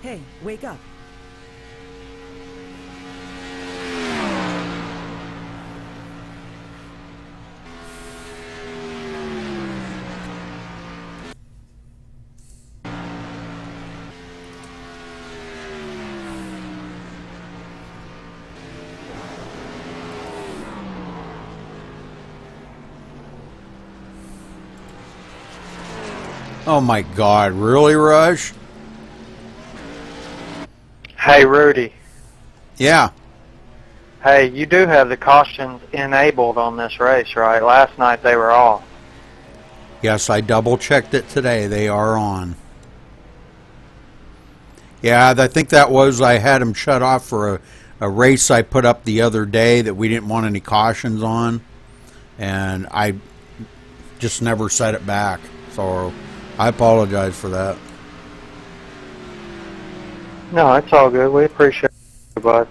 Hey, wake up. Oh my God, really, Rush? Hey, Rudy. Yeah. Hey, you do have the cautions enabled on this race, right? Last night they were off. Yes, I double-checked it today. They are on. Yeah, I think that was, I had them shut off for a race I put up the other day that we didn't want any cautions on. And I just never set it back. So I apologize for that. No, it's all good. We appreciate it, bud.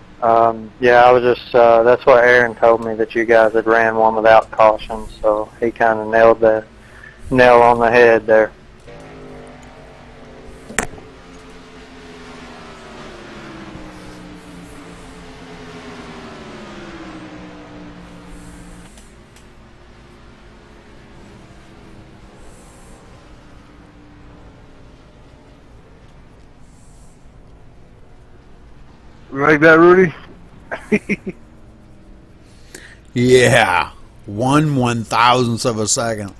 Yeah, I was just, that's what Aaron told me, that you guys had ran one without caution, so he kind of nailed the nail on the head there. Like that, Rudy? Yeah. 1/1000th of a second.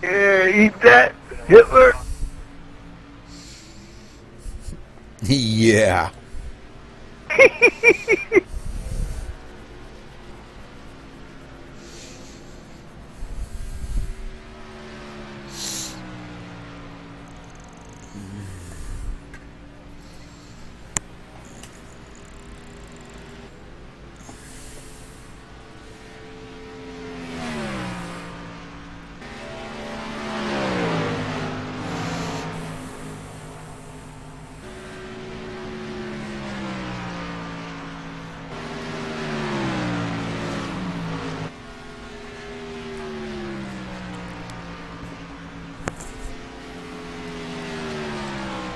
Yeah, eat that, Hitler. Yeah.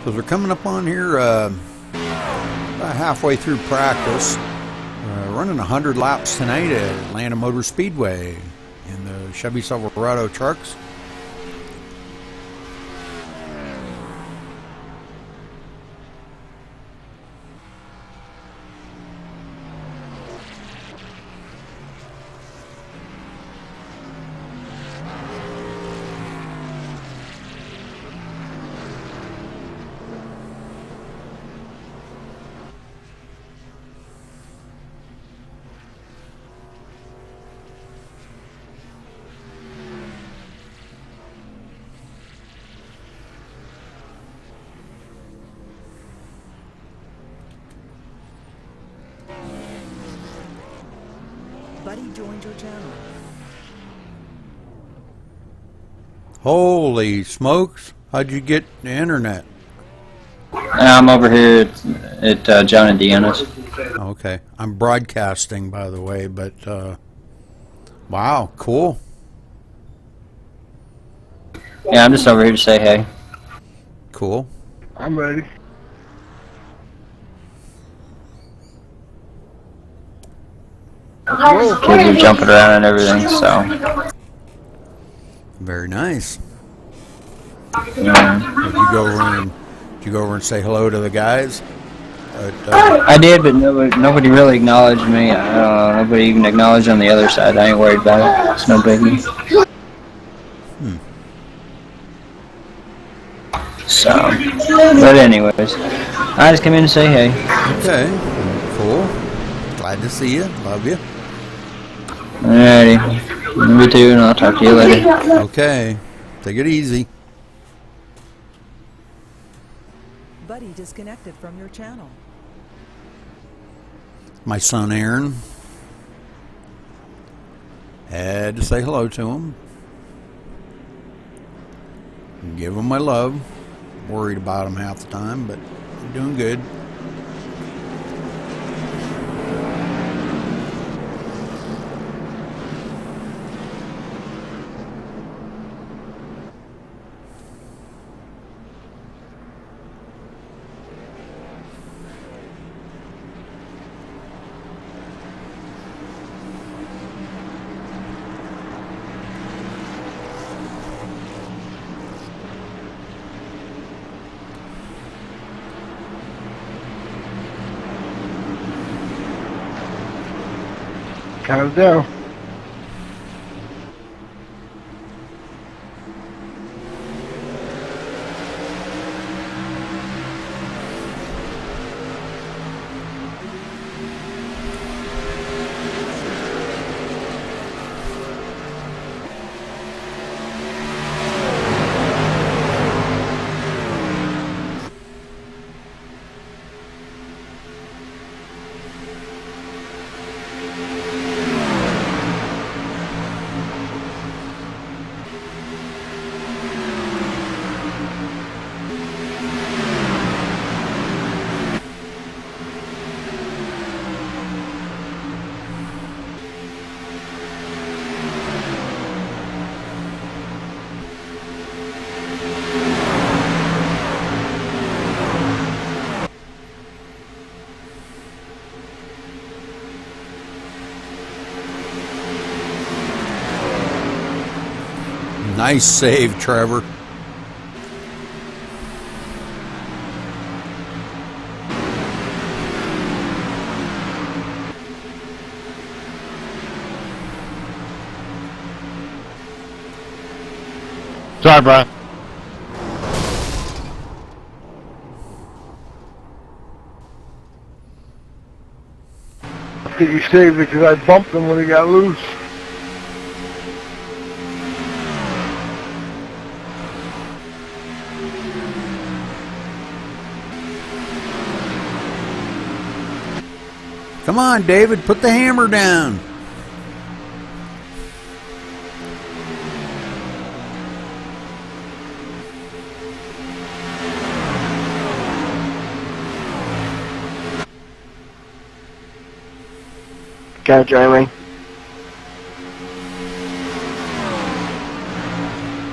So we're coming up on here about halfway through practice. Running 100 laps tonight at Atlanta Motor Speedway in the Chevy Silverado trucks. Buddy joined your channel. Holy smokes. How'd you get the internet? I'm over here at John and Deanna's. Okay. I'm broadcasting, by the way, but wow, cool. Yeah, I'm just over here to say hey. Cool. I'm ready. Kids are jumping around and everything, so. Very nice. Yeah. Did you go over and say hello to the guys? I did, but nobody really acknowledged me. Nobody even acknowledged on the other side. I ain't worried about it. It's no biggie. So, but anyways, I just came in to say hey. Okay, cool. Glad to see you. Love you. Alrighty. Me too, and I'll talk to you later. Okay, take it easy. Buddy disconnected from your channel. My son Aaron. Had to say hello to him. Give him my love. Worried about him half the time, but I'm doing good. Count it down. Nice save, Trevor. Sorry, Brian. I think you saved it because I bumped him when he got loose. Come on, David, put the hammer down. Go, Jamie.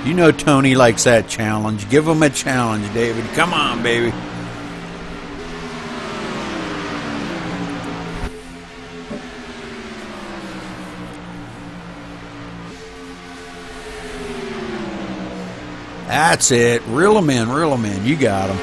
You know Tony likes that challenge. Give him a challenge, David. Come on, baby. That's it. Reel him in, reel him in. You got him.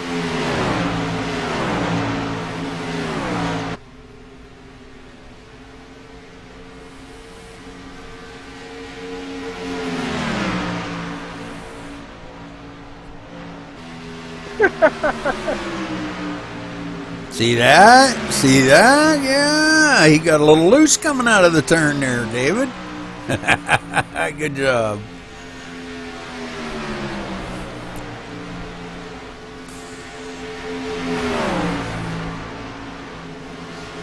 See that? See that? Yeah. He got a little loose coming out of the turn there, David. Good job.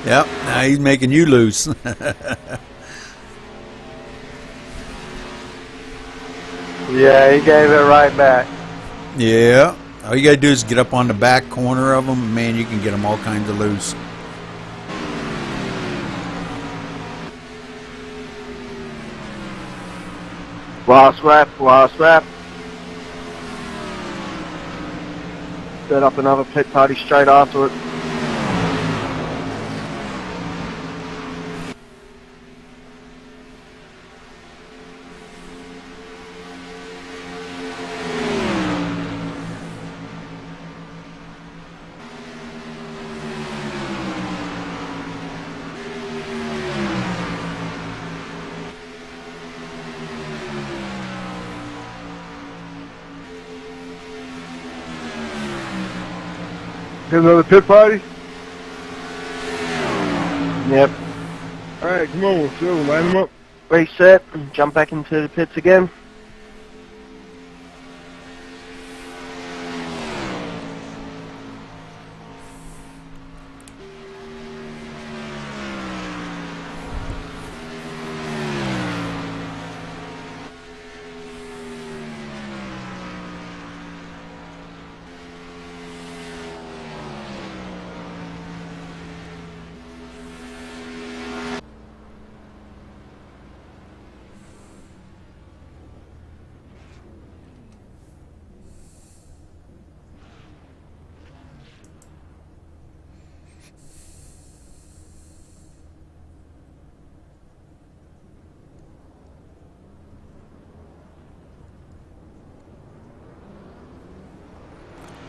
Yep, now he's making you loose. Yeah, he gave it right back. Yeah. All you got to do is get up on the back corner of them, and man, you can get them all kinds of loose. Last lap, last lap. Set up another pit party straight after it. Get another pit party? Yep. Alright, come on, so line them up. Reset and jump back into the pits again.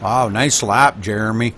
Wow, nice lap, Jeremy.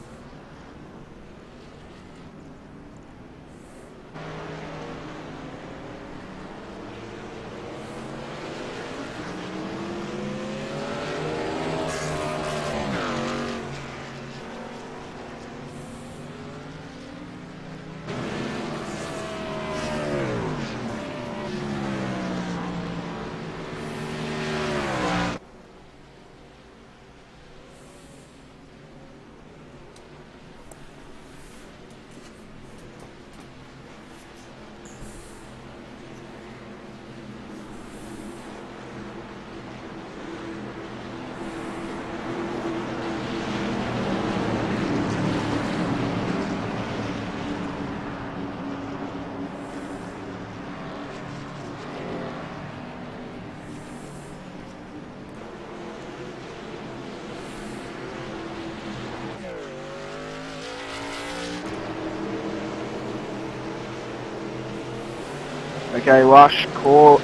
Okay, wash, call.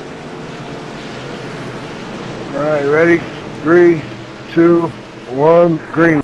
Alright, ready? 3, 2, 1, green.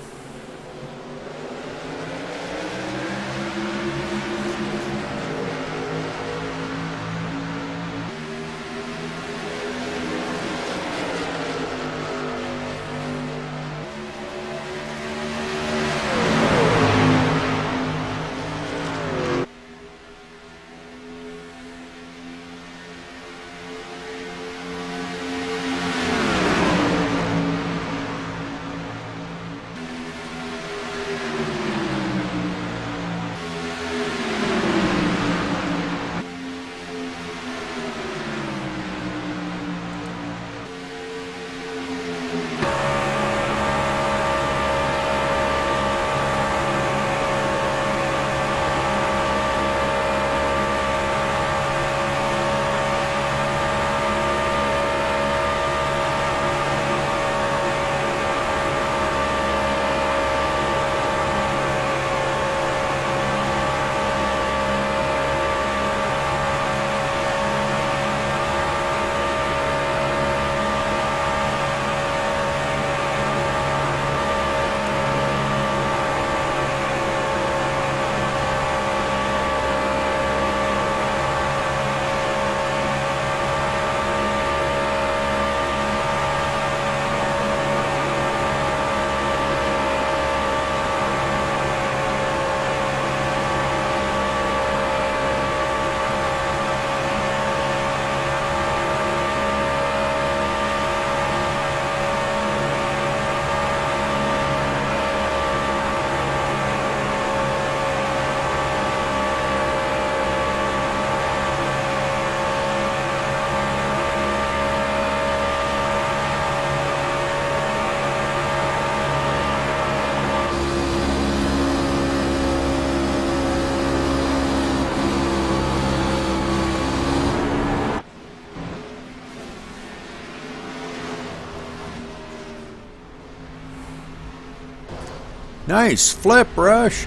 Nice flip, Rush.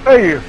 Hey,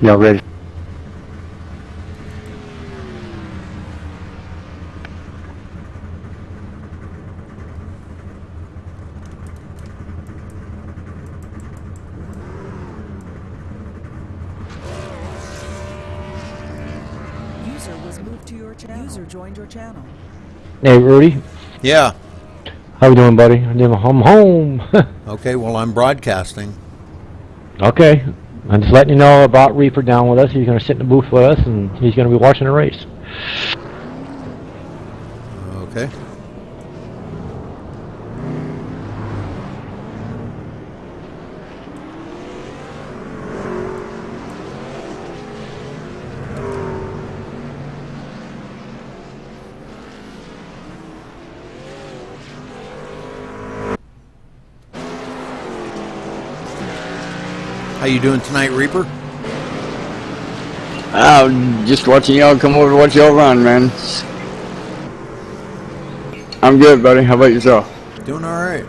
Y'all ready? User was moved to your channel. User joined your channel. Hey, Rudy. Yeah. How you doing, buddy? I'm home. Okay, well, I'm broadcasting. Okay. I'm just letting you know about Reaper down with us. He's going to sit in the booth with us, and he's going to be watching the race. Okay. How you doing tonight, Reaper? Just watching y'all come over to watch y'all run, man. I'm good, buddy. How about yourself? Doing all right.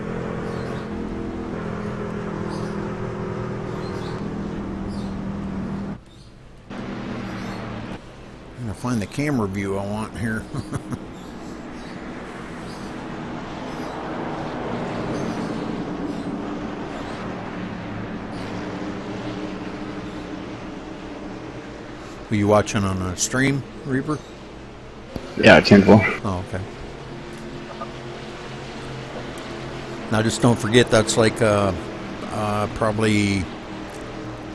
I'm gonna find the camera view I want here. Were you watching on a stream, Reaper? Yeah, 10-4. Oh, okay. Now, just don't forget that's like probably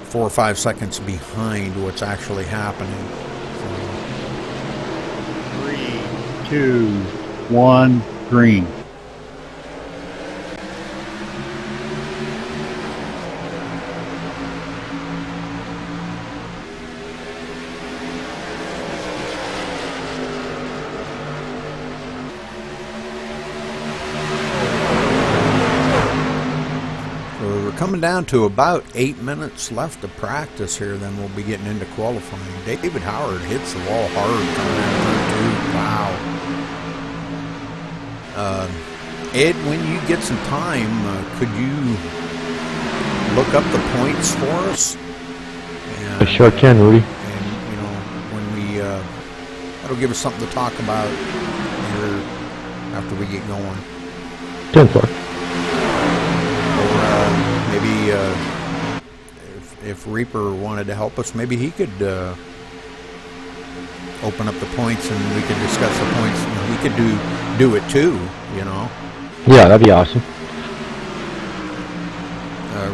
4 or 5 seconds behind what's actually happening. 3, 2, 1, green. Coming down to about 8 minutes left of practice here, then we'll be getting into qualifying. David Howard hits the wall hard coming in through. Wow. Ed, when you get some time, could you look up the points for us? And, I sure can, Rudy. And, you know, when we, that'll give us something to talk about here after we get going. 10-4. Maybe if Reaper wanted to help us, maybe he could open up the points and we could discuss the points. You know, he could do it too, you know. Yeah, that'd be awesome.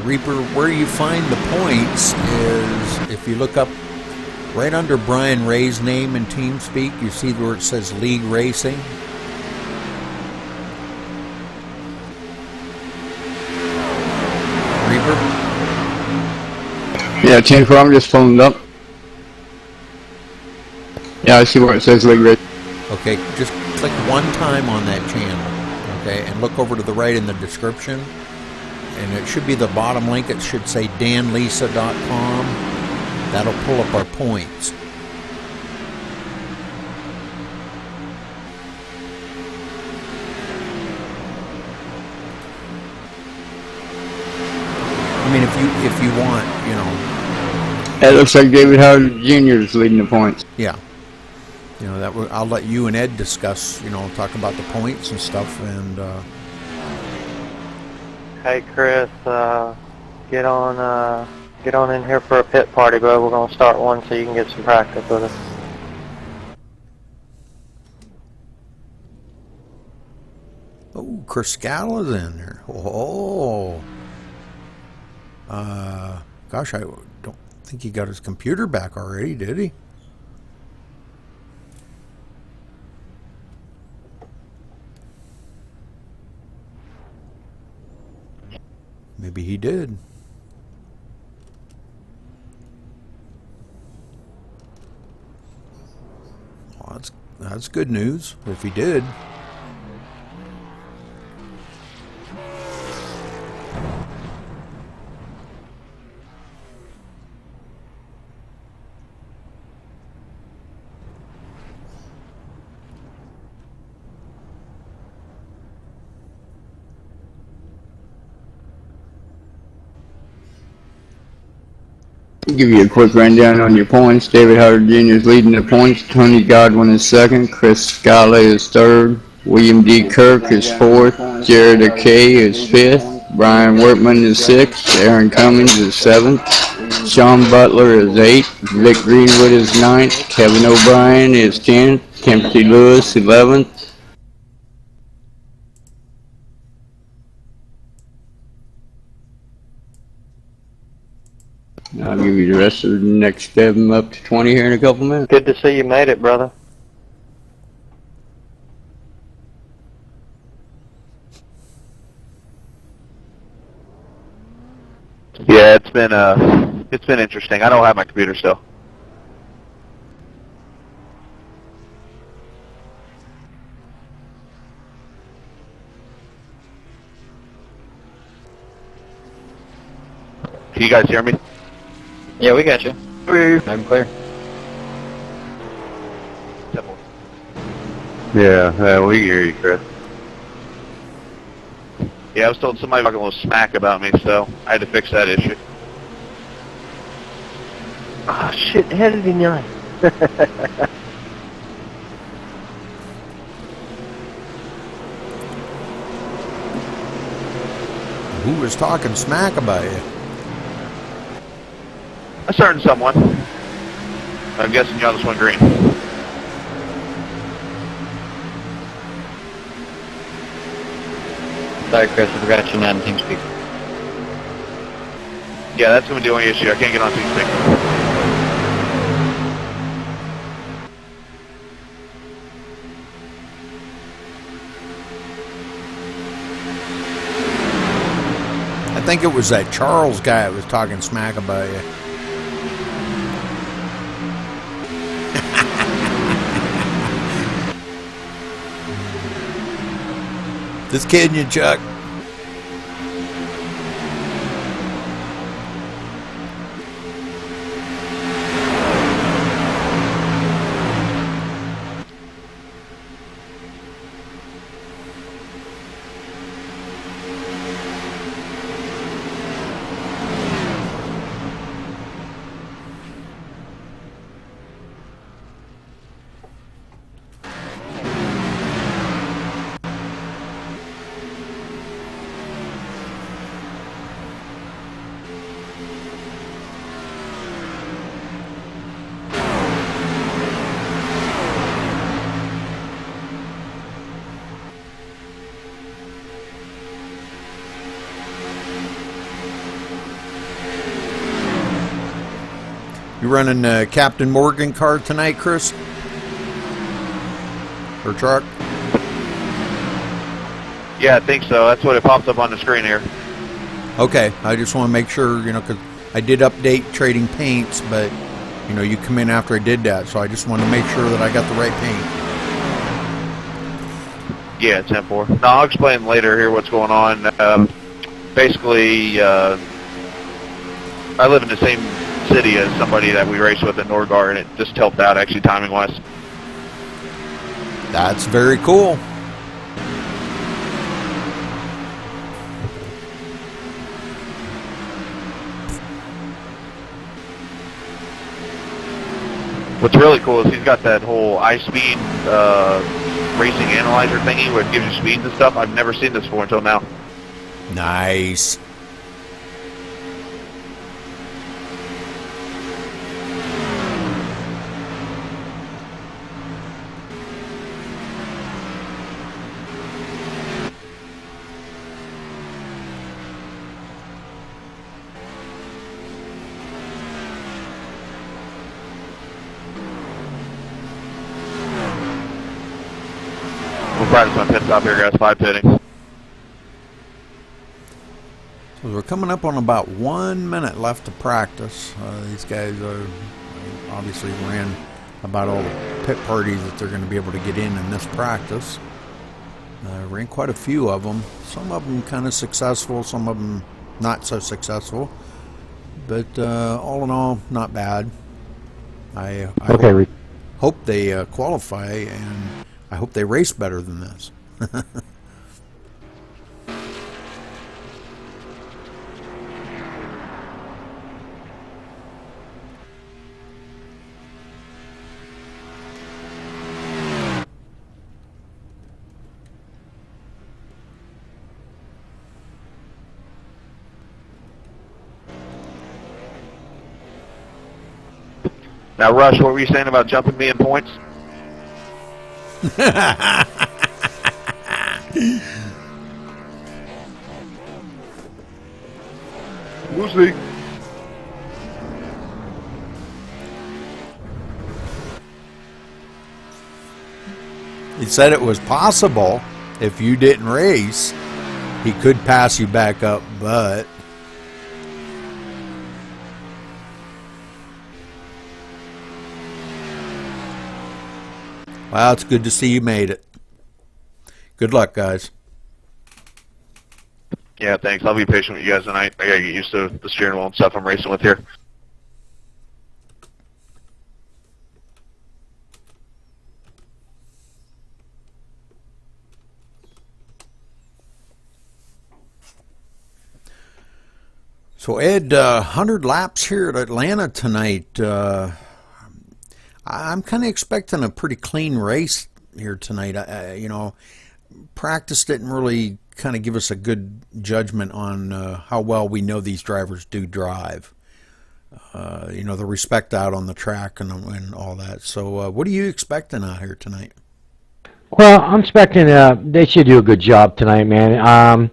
Reaper, where you find the points is if you look up right under Brian Ray's name in TeamSpeak, you see where it says League Racing. Yeah, 10-4. I'm just pulling it up. Yeah, I see where it says League Race. Okay, just click one time on that channel, okay, and look over to the right in the description, and it should be the bottom link. It should say danlisa.com. That'll pull up our points. I mean, if you want, you know. It looks like David Howard Jr. is leading the points. Yeah. You know, I'll let you and Ed discuss, you know, talk about the points and stuff. And Hey Chris, get on in here for a pit party, bud. We're gonna start one so you can get some practice with us. oh, Chris Scala's in there. Oh. Gosh, I don't think he got his computer back already, did he? Maybe he did. Well, that's good news if he did. Give you a quick rundown on your points. David Howard Jr. is leading the points. Tony Godwin is second. Chris Scala is third. William D. Kirk is fourth. Jared Akay is fifth. Brian Wortman is sixth. Aaron Cummings is seventh. Sean Butler is eighth. Vic Greenwood is ninth. Kevin O'Brien is 10th. Timothy Lewis 11th. I'll give you the rest of the next step up to 20 here in a couple minutes. Good to see you made it, brother. Yeah, it's been interesting. I don't have my computer still. Can you guys hear me? Yeah, we got you. I'm clear. Yeah, we hear you, Chris. Yeah, I was told somebody talking a little smack about me, so I had to fix that issue. Oh, shit, how did he know? Who was talking smack about you? A certain someone. I'm guessing y'all just went green. Sorry, Chris, I forgot you're not in TeamSpeak. Yeah, that's going to be the only issue. I can't get on TeamSpeak. I think it was that Charles guy that was talking smack about you. Just kidding you, Chuck. You running Captain Morgan car tonight, Chris? Or truck? Yeah, I think so. That's what it pops up on the screen here. Okay, I just want to make sure, you know, because I did update trading paints, but, you know, you come in after I did that, so I just want to make sure that I got the right paint. Yeah, 10-4. No, I'll explain later here what's going on. Basically, I live in the same city as somebody that we race with at Norgar, and it just helped out actually timing-wise. That's very cool. What's really cool is he's got that whole iSpeed racing analyzer thingy where it gives you speeds and stuff. I've never seen this before until now. Nice. We'll practice on pit stop here, guys. 5 pitting. So we're coming up on about 1 minute left to practice. These guys are obviously ran about all the pit parties that they're going to be able to get in this practice. Ran quite a few of them. Some of them kind of successful, some of them not so successful. But all in all, not bad. I hope they qualify, and I hope they race better than this. Now, Rush, what were you saying about jumping me in points? We'll see. He said it was possible if you didn't race, he could pass you back up, but well, it's good to see you made it. Good luck, guys. Yeah, thanks. I'll be patient with you guys tonight. I gotta get used to the steering wheel and stuff I'm racing with here. So, Ed, 100 laps here at Atlanta tonight. I'm kind of expecting a pretty clean race here tonight. You know, practice didn't really kind of give us a good judgment on how well we know these drivers do drive. You know, the respect out on the track and all that. So, what are you expecting out here tonight? Well, I'm expecting they should do a good job tonight, man.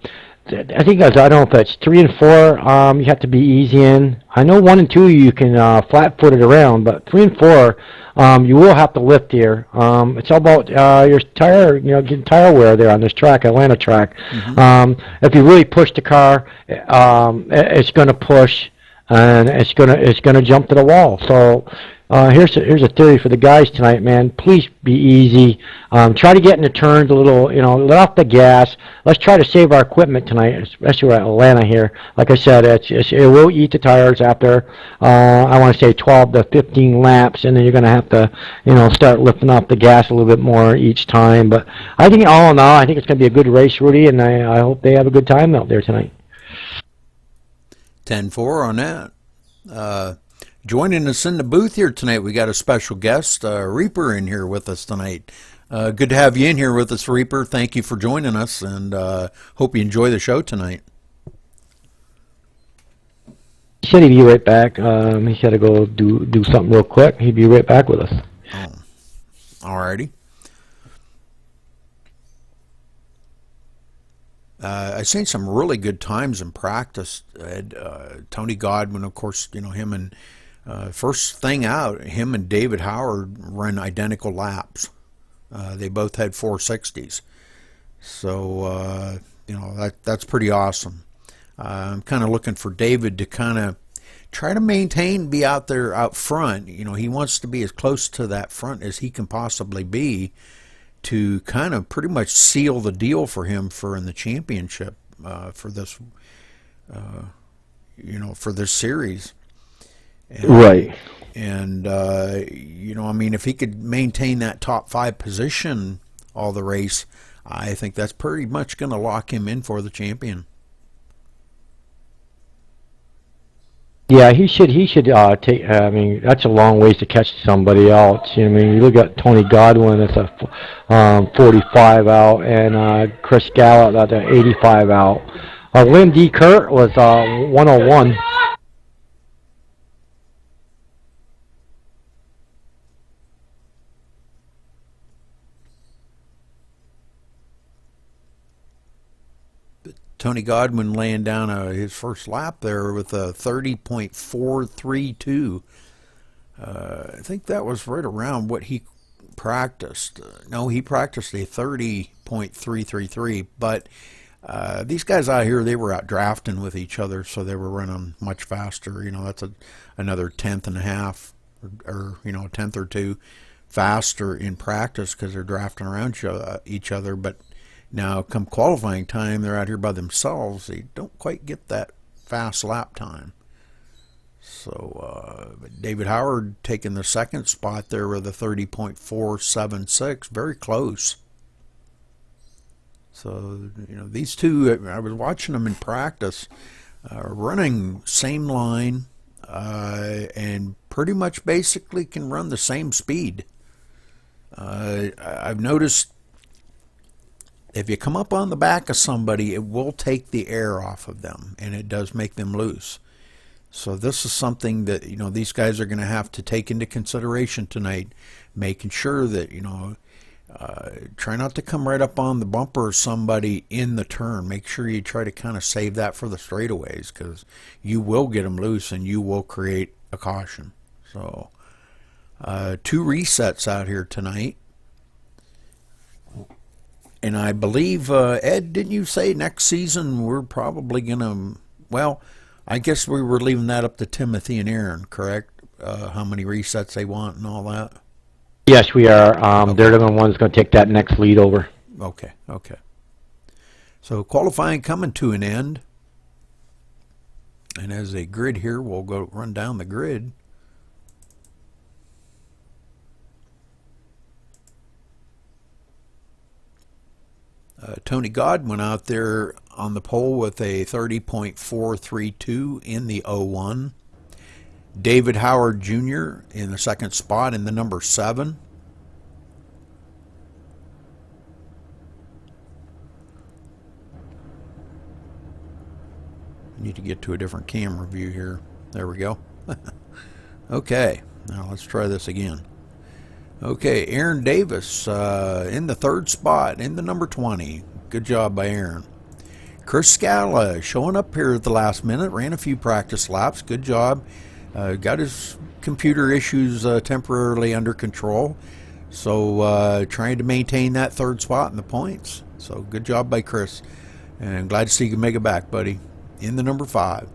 I think I don't know if it's 3 and 4. You have to be easy in. I know 1 and 2 you can flat-foot it around, but 3 and 4 you will have to lift here. It's all about your tire, you know, getting tire wear there on this track, Atlanta track. Mm-hmm. If you really push the car, it's going to push and it's gonna jump to the wall. So here's a theory for the guys tonight, man. Please be easy. Try to get in the turns a little, you know, let off the gas. Let's try to save our equipment tonight, especially at Atlanta here. Like I said, it will eat the tires after, I want to say 12 to 15 laps, and then you're going to have to, you know, start lifting off the gas a little bit more each time. But I think all in all, I think it's going to be a good race, Rudy, and I hope they have a good time out there tonight. 10-4 on that. Joining us in the booth here tonight, we got a special guest, Reaper, in here with us tonight. Good to have you in here with us, Reaper. Thank you for joining us, and hope you enjoy the show tonight. He said he'd be right back. He had to go do something real quick. He'd be right back with us. Oh, alrighty. I've seen some really good times in practice. Tony Godwin, of course, you know, him and first thing out, him and David Howard ran identical laps. They both had 460s. So, you know, that's pretty awesome. I'm kind of looking for David to kind of try to maintain, be out there out front. You know, he wants to be as close to that front as he can possibly be, to kind of pretty much seal the deal for him for in the championship for this, you know, for this series. And, right. And, you know, I mean, if he could maintain that top 5 position all the race, I think that's pretty much going to lock him in for the champion. Yeah, he should take. I mean, that's a long ways to catch somebody else. You know, I mean, you look at Tony Godwin, that's a 45 out, and Chris Gallup, that's an 85 out. Lynn D. Kurt was 101. Tony Godwin laying down his first lap there with a 30.432. I think that was right around what he practiced. No, he practiced a 30.333, but these guys out here, they were out drafting with each other, so they were running much faster. You know, that's another tenth and a half, or you know, a tenth or two faster in practice because they're drafting around each other, but now, come qualifying time, they're out here by themselves. They don't quite get that fast lap time. So, David Howard taking the second spot there with a 30.476, very close. So, you know, these two, I was watching them in practice, running same line, and pretty much basically can run the same speed. I've noticed if you come up on the back of somebody, it will take the air off of them, and it does make them loose. So this is something that, you know, these guys are going to have to take into consideration tonight, making sure that, you know, try not to come right up on the bumper of somebody in the turn. Make sure you try to kind of save that for the straightaways, because you will get them loose and you will create a caution. So 2 resets out here tonight. And I believe, Ed, didn't you say next season we're probably going to, well, I guess we were leaving that up to Timothy and Aaron, correct? How many resets they want and all that? Yes, we are. They're the ones going to take that next lead over. Okay, okay. So qualifying coming to an end. And as a grid here, we'll go run down the grid. Tony Godwin out there on the pole with a 30.432 in the 01. David Howard Jr. in the second spot in the number 7. I need to get to a different camera view here. There we go. Okay, now let's try this again. Okay, Aaron Davis in the 3rd spot in the number 20. Good job by Aaron. Chris Scala showing up here at the last minute. Ran a few practice laps. Good job. Got his computer issues temporarily under control. So trying to maintain that 3rd spot in the points. So good job by Chris. And glad to see you make it back, buddy. In the number 5.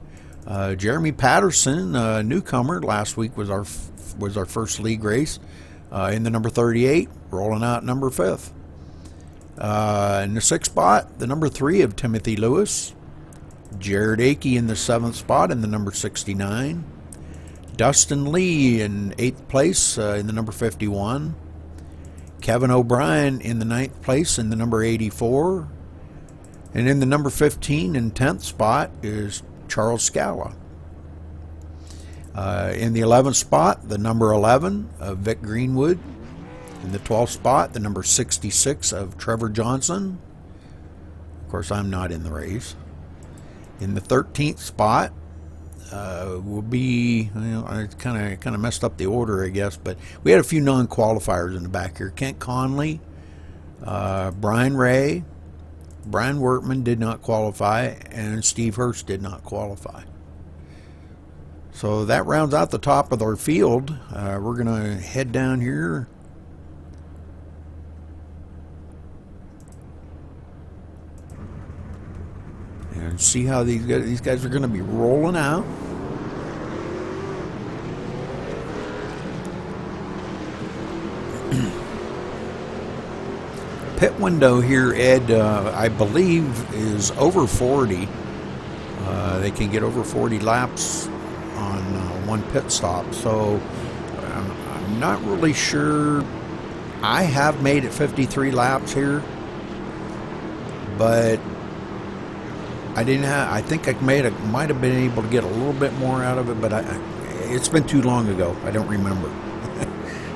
Jeremy Patterson, newcomer. Last week was our first league race. In the number 38, rolling out number 5th. In the 6th spot, the number 3 of Timothy Lewis. Jared Akey in the 7th spot in the number 69. Dustin Lee in 8th place in the number 51. Kevin O'Brien in the 9th place in the number 84. And in the number 15 and 10th spot is Charles Scala. In the 11th spot, the number 11 of Vic Greenwood. In the 12th spot, the number 66 of Trevor Johnson. Of course, I'm not in the race. In the 13th spot will be, I kind of messed up the order, I guess, but we had a few non-qualifiers in the back here. Kent Conley, Brian Ray, Brian Wortman did not qualify, and Steve Hurst did not qualify. So that rounds out the top of our field. We're going to head down here. And see how these guys are going to be rolling out. Pit window here, Ed, I believe is over 40. They can get over 40 laps on one pit stop. So I'm not really sure. I have made it 53 laps here, but I didn't have. I think I might have been able to get a little bit more out of it, but it's been too long ago. I don't remember.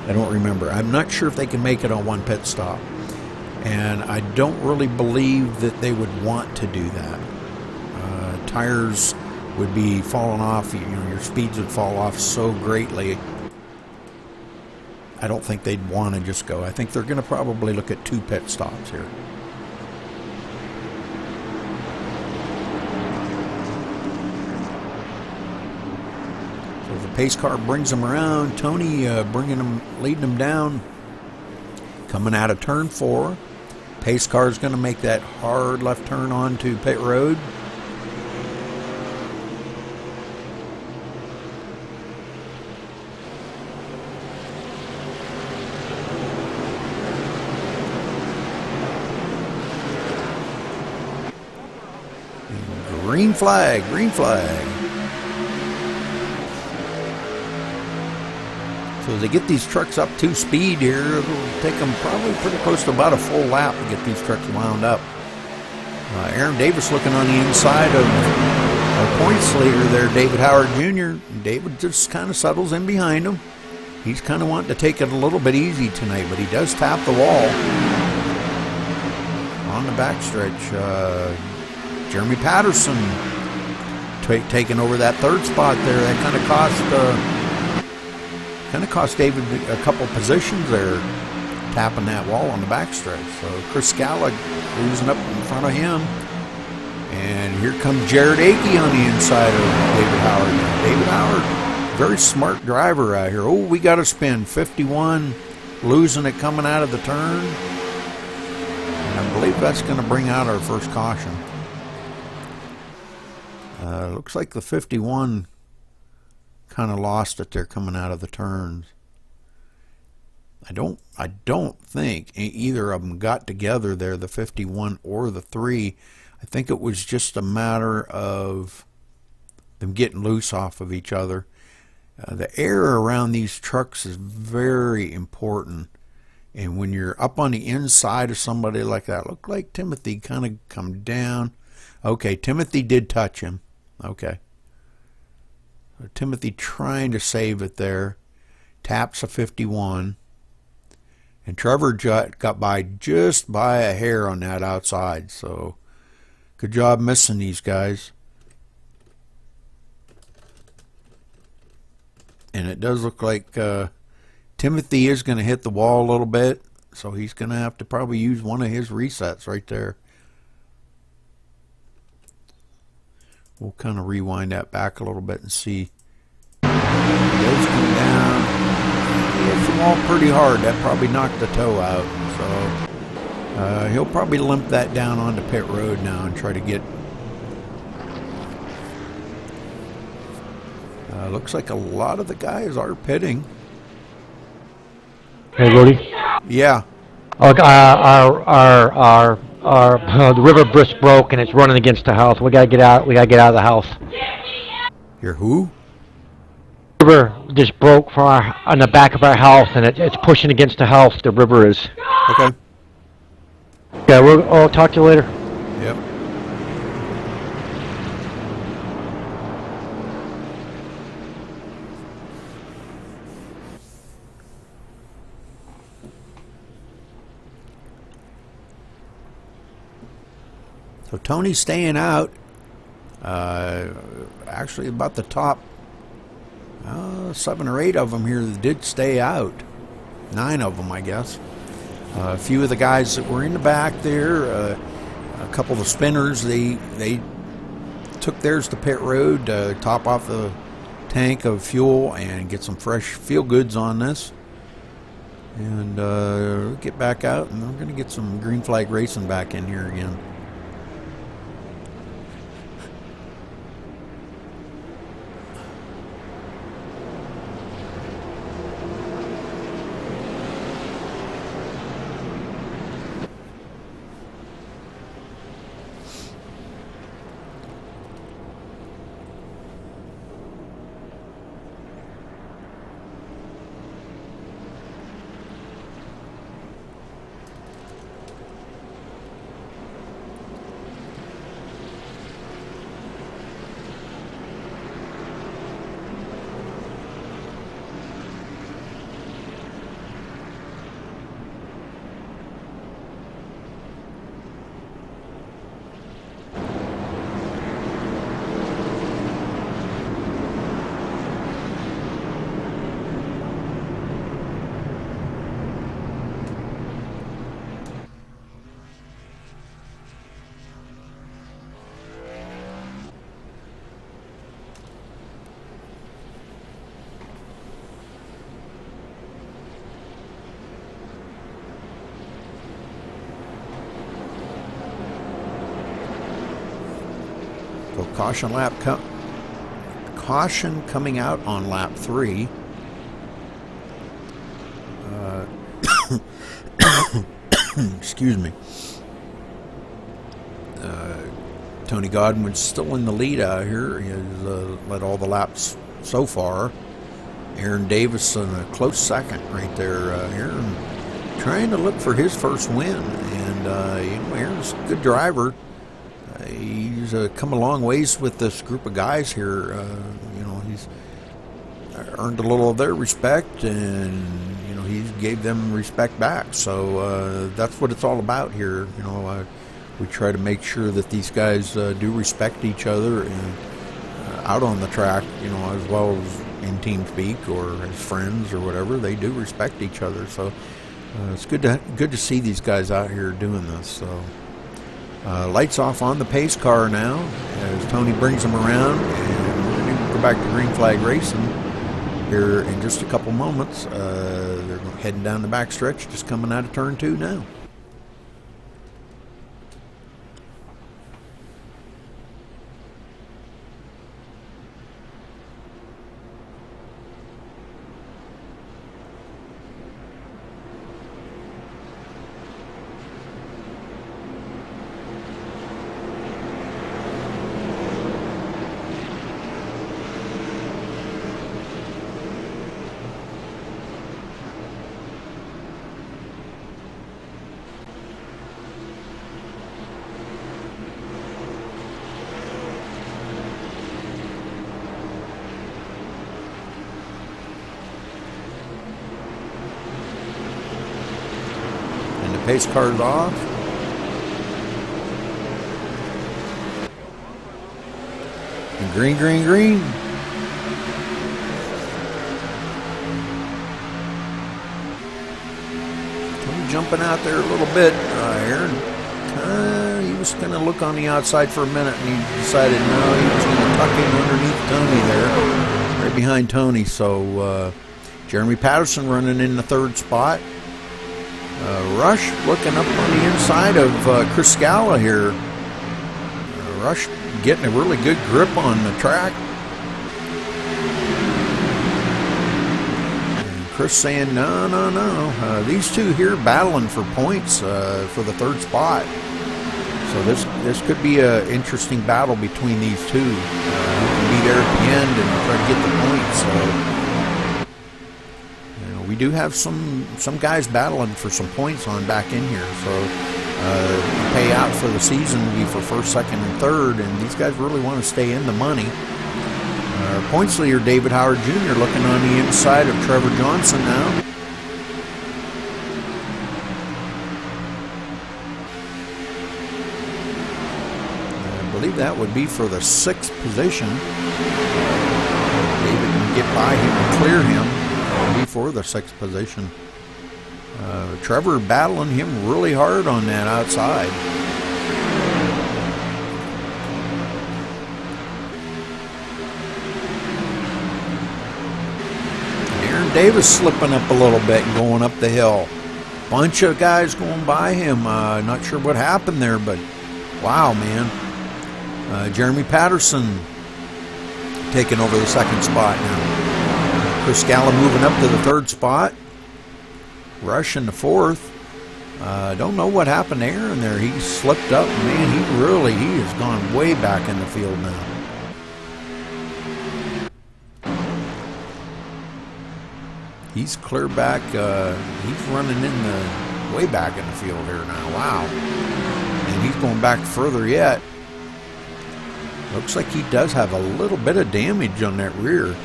I don't remember. I'm not sure if they can make it on one pit stop, and I don't really believe that they would want to do that. Tires would be falling off. Your speeds would fall off so greatly. I don't think they'd want to just go. I think they're going to probably look at 2 pit stops here. So the pace car brings them around. Tony leading them down. Coming out of turn 4. Pace car is going to make that hard left turn onto pit road. Green flag, green flag. So as they get these trucks up to speed here, it'll take them probably pretty close to about a full lap to get these trucks wound up. Aaron Davis looking on the inside of our points leader there, David Howard Jr. David just kind of settles in behind him. He's kind of wanting to take it a little bit easy tonight, but he does tap the wall on the backstretch. Jeremy Patterson taking over that third spot there. That kind of cost David a couple positions there, tapping that wall on the backstretch. So Chris Scala losing up in front of him. And here comes Jared Akey on the inside of David Howard. David Howard, very smart driver out here. Oh, we got to spin 51, losing it coming out of the turn. And I believe that's going to bring out our first caution. Looks like the 51 kind of lost it there coming out of the turns. I don't think either of them got together there, the 51 or the 3. I think it was just a matter of them getting loose off of each other. The air around these trucks is very important. And when you're up on the inside of somebody like that, looked like Timothy kind of come down. Okay, Timothy did touch him. Okay. So Timothy trying to save it there. Taps a 51. And Trevor got by just by a hair on that outside. So good job missing these guys. And it does look like Timothy is going to hit the wall a little bit. So he's going to have to probably use one of his resets right there. We'll kind of rewind that back a little bit and see. It does come down. He hits the wall pretty hard. That probably knocked the toe out. So he'll probably limp that down onto pit road now and try to get. Looks like a lot of the guys are pitting. Hey, Rudy. Yeah. The river brisk broke and it's running against the house. We gotta get out. We gotta get out of the house. Your who? The river just broke on the back of our house, and it's pushing against the house. The river is. Okay. Yeah, I'll talk to you later. Yep. So Tony's staying out. Actually, about the top 7 or 8 of them here that did stay out. 9 of them, I guess. A few of the guys that were in the back there, a couple of the spinners, they took theirs to pit road to top off the tank of fuel and get some fresh feel goods on this. And get back out, and we're going to get some green flag racing back in here again. Caution coming out on lap 3. Excuse me. Tony Godwin's still in the lead out here. He has led all the laps so far. Aaron Davis in a close second right there here, and trying to look for his first win. And Aaron's a good driver. He's come a long ways with this group of guys here. He's earned a little of their respect, and he gave them respect back. So that's what it's all about here. We try to make sure that these guys do respect each other, and out on the track, you know, as well as in team speak or as friends or whatever. They do respect each other, so it's good to see these guys out here doing this. So lights off on the pace car now as Tony brings them around, and we're going to go back to green flag racing here in just a couple moments. They're heading down the back stretch, just coming out of turn 2 now. Pace car's off. And green, green, green. Tony jumping out there a little bit. Aaron, he was going to look on the outside for a minute, and he decided no, he was going to tuck in underneath Tony there, right behind Tony. So Jeremy Patterson running in the 3rd spot. Rush looking up on the inside of Chris Scala here. Rush getting a really good grip on the track. And Chris saying, no. These two here battling for points for the 3rd spot. So this could be an interesting battle between these two. Who can be there at the end and try to get the points. So, we do have some guys battling for some points on back in here, so the payout for the season will be for 1st, 2nd, and 3rd, and these guys really want to stay in the money. Points leader David Howard Jr. looking on the inside of Trevor Johnson now. I believe that would be for the 6th position. David can get by him and clear him. Before the 6th position. Trevor battling him really hard on that outside. Aaron Davis slipping up a little bit and going up the hill. Bunch of guys going by him. Not sure what happened there, but wow, man. Jeremy Patterson taking over the 2nd spot now. Chris Scala moving up to the 3rd spot. Rush in the 4th. Don't know what happened to Aaron there. He slipped up. Man, he has gone way back in the field now. He's clear back. He's running in the way back in the field here now. Wow. And he's going back further yet. Looks like he does have a little bit of damage on that rear.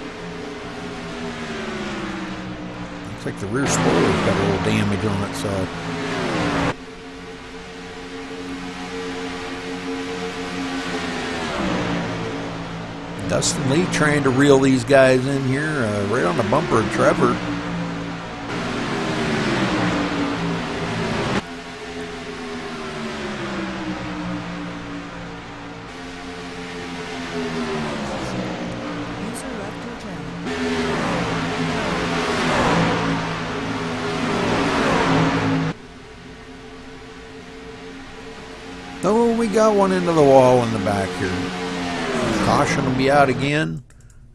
Like the rear spoiler's got a little damage on it, so Dustin Lee trying to reel these guys in here, right on the bumper of Trevor. Oh, we got one into the wall in the back here. Caution will be out again.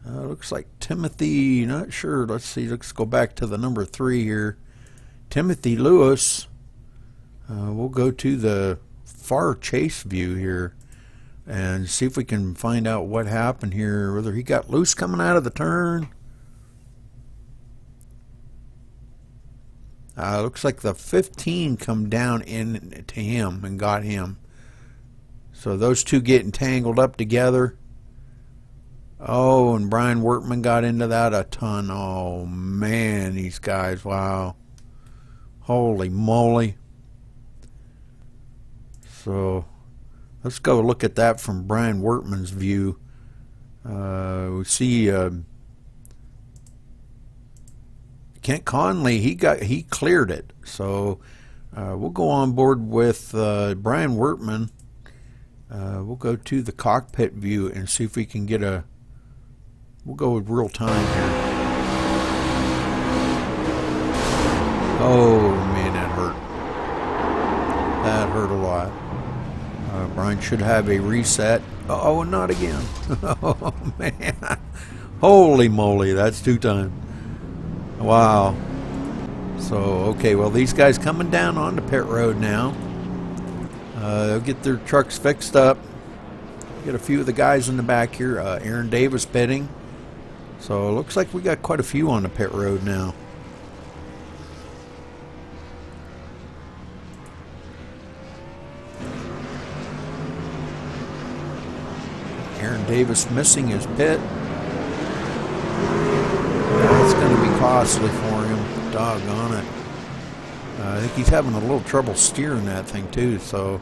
Looks like Timothy, not sure. Let's see. Let's go back to the number 3 here. Timothy Lewis. We'll go to the far chase view here and see if we can find out what happened here. Whether he got loose coming out of the turn. Looks like the 15 come down in to him and got him. So those two getting tangled up together. Oh, and Brian Workman got into that a ton. Oh, man, these guys, wow. Holy moly. So let's go look at that from Brian Workman's view. We see Kent Conley. He cleared it. So we'll go on board with Brian Wertman. We'll go to the cockpit view and see if we can get a. We'll go with real time here. Oh man, that hurt. That hurt a lot. Brian should have a reset. Oh, not again. Oh man. Holy moly, that's 2 times. Wow. So, okay, well, these guys coming down on the pit road now. They'll get their trucks fixed up. Get a few of the guys in the back here. Aaron Davis pitting. So it looks like we got quite a few on the pit road now. Aaron Davis missing his pit. That's going to be costly for him. Doggone it. I think he's having a little trouble steering that thing too. So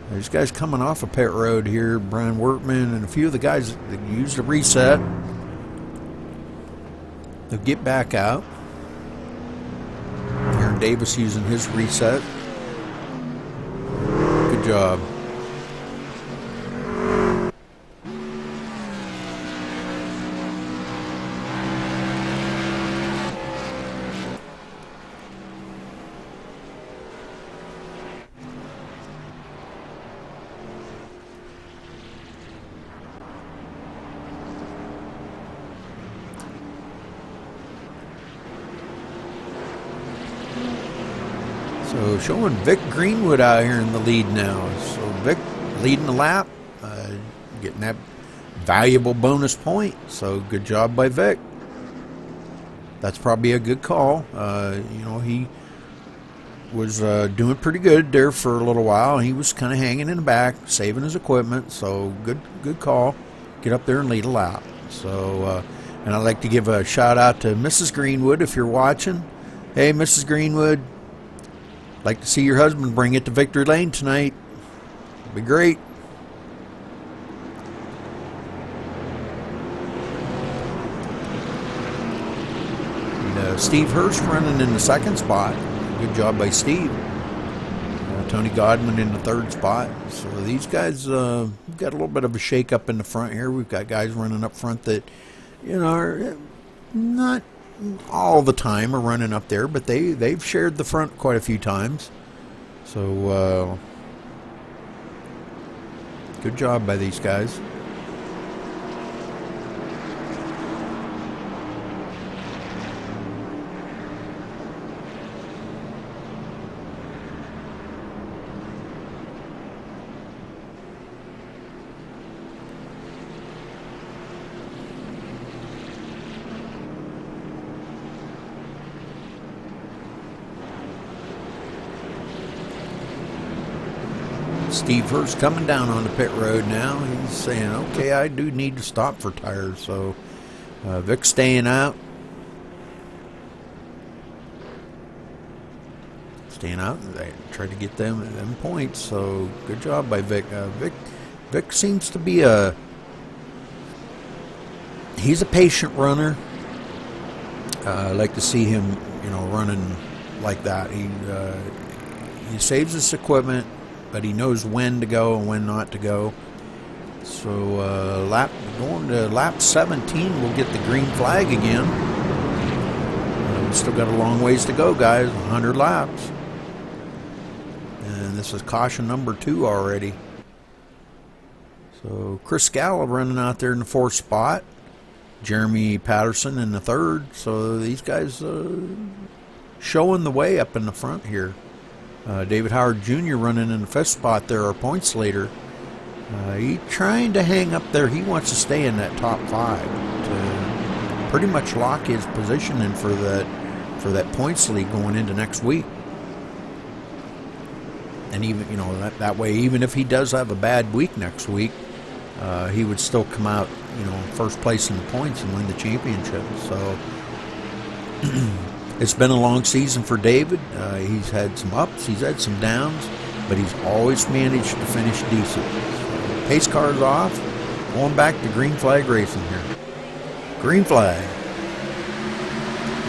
there's guys coming off a pit road here. Brian Wertman and a few of the guys that used the reset. They'll get back out. Aaron Davis using his reset. Good job. So showing Vic Greenwood out here in the lead now. So Vic leading the lap, getting that valuable bonus point. So good job by Vic. That's probably a good call. You know, he was doing pretty good there for a little while. He was kind of hanging in the back, saving his equipment. So good call. Get up there and lead a lap. So, and I'd like to give a shout out to Mrs. Greenwood if you're watching. Hey, Mrs. Greenwood. Like to see your husband bring it to victory lane tonight. It'd be great. And, Steve Hurst running in the 2nd spot. Good job by Steve. Tony Godwin in the 3rd spot. So these guys got a little bit of a shake up in the front here. We've got guys running up front that, you know, are not all the time are running up there, but they've shared the front quite a few times. So good job by these guys. Steve Hurst coming down on the pit road now. He's saying, okay, I do need to stop for tires. So Vic's staying out. Staying out. They tried to get them points. So good job by Vic. Vic seems to be he's a patient runner. I like to see him, you know, running like that. He saves his equipment, but he knows when to go and when not to go. So going to lap 17, we'll get the green flag again. We've still got a long ways to go, guys. 100 laps. And this is caution number 2 already. So Chris Scala running out there in the 4th spot. Jeremy Patterson in the 3rd. So these guys showing the way up in the front here. David Howard Jr. running in the 5th spot there, our points leader. He's trying to hang up there. He wants to stay in that top 5 to pretty much lock his position in for that points lead going into next week. And even, you know, that way, even if he does have a bad week next week, he would still come out, you know, 1st place in the points and win the championship. So it's been a long season for David. He's had some ups, he's had some downs, but he's always managed to finish decent. So, pace car's off. Going back to green flag racing here. Green flag.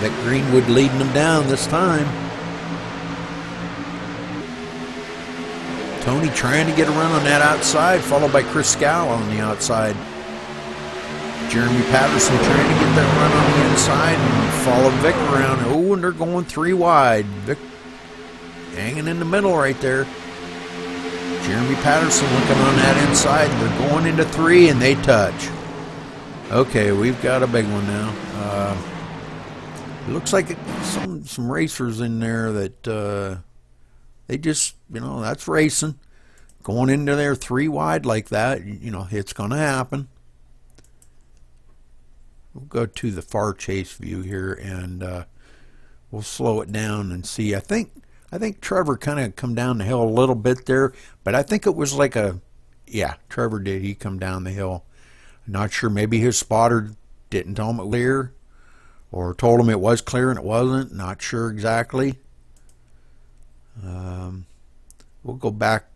Vic Greenwood leading them down this time. Tony trying to get a run on that outside, followed by Chris Scala on the outside. Jeremy Patterson trying to get that run on the inside and follow Vic around. Oh, and they're going 3 wide. Vic hanging in the middle right there. Jeremy Patterson looking on that inside. They're going into 3 and they touch. Okay, we've got a big one now. It looks like some racers in there that they just, that's racing. Going into there 3 wide like that, it's going to happen. We'll go to the far chase view here and we'll slow it down and see. I think Trevor kind of come down the hill a little bit there, but I think it was like Trevor did. He come down the hill. Not sure, maybe his spotter didn't tell him it was clear or told him it was clear and it wasn't. Not sure exactly. We'll go back.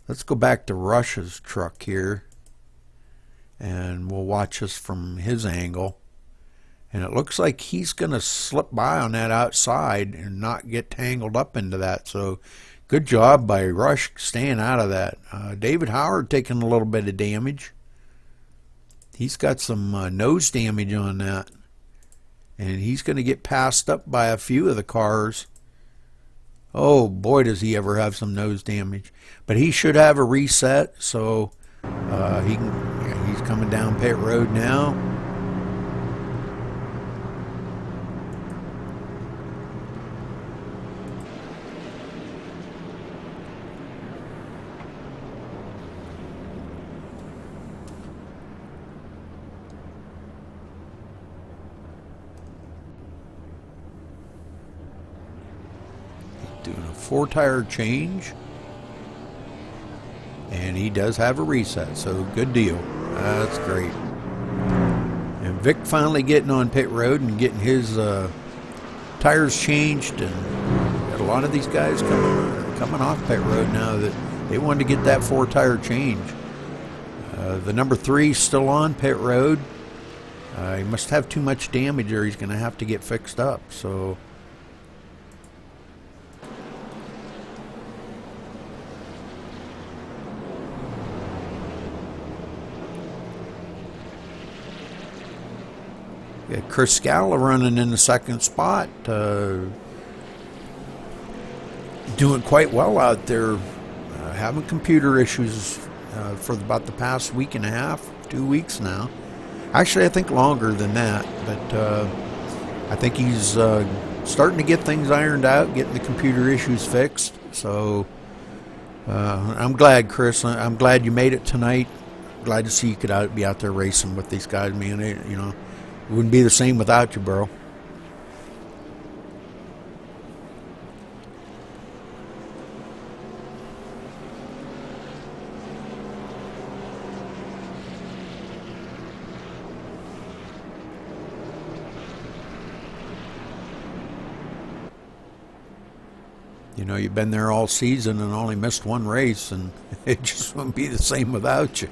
Let's go back to Rush's truck here and we'll watch this from his angle. And it looks like he's going to slip by on that outside and not get tangled up into that. So good job by Rush staying out of that. David Howard taking a little bit of damage. He's got some nose damage on that. And he's going to get passed up by a few of the cars. Oh, boy, does he ever have some nose damage. But he should have a reset. So he's coming down pit road now. Doing a 4-tire change, and he does have a reset, so good deal. That's great. And Vic finally getting on pit road and getting his tires changed, and got a lot of these guys coming off pit road now that they wanted to get that 4-tire change. The number 3 still on pit road. He must have too much damage or he's going to have to get fixed up. So got Chris Scala running in the 2nd spot, doing quite well out there, having computer issues for about the past week and a half, 2 weeks now. Actually, I think longer than that, but I think he's starting to get things ironed out, getting the computer issues fixed. So I'm glad, Chris. I'm glad you made it tonight. Glad to see you could be out there racing with these guys, man. It wouldn't be the same without you, bro. You've been there all season and only missed 1 race, and it just wouldn't be the same without you,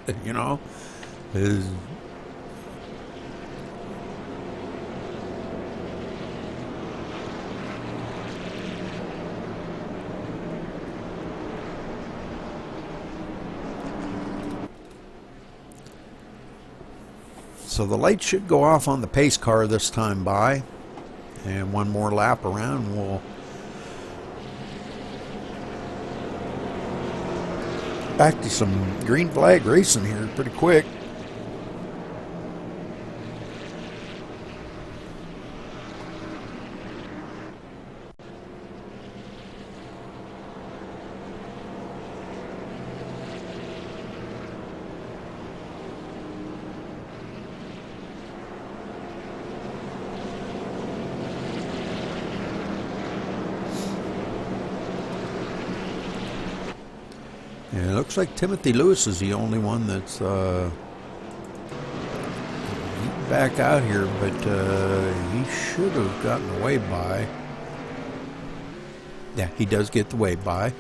So the light should go off on the pace car this time by, and 1 more lap around, we'll back to some green flag racing here pretty quick. Yeah, it looks like Timothy Lewis is the only one that's back out here, but he should have gotten away by. Yeah, he does get the way by.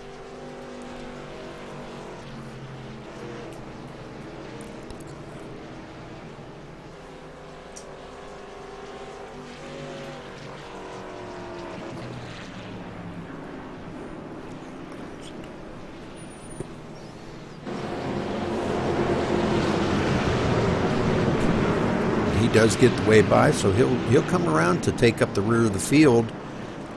he does get the way by, so he'll come around to take up the rear of the field.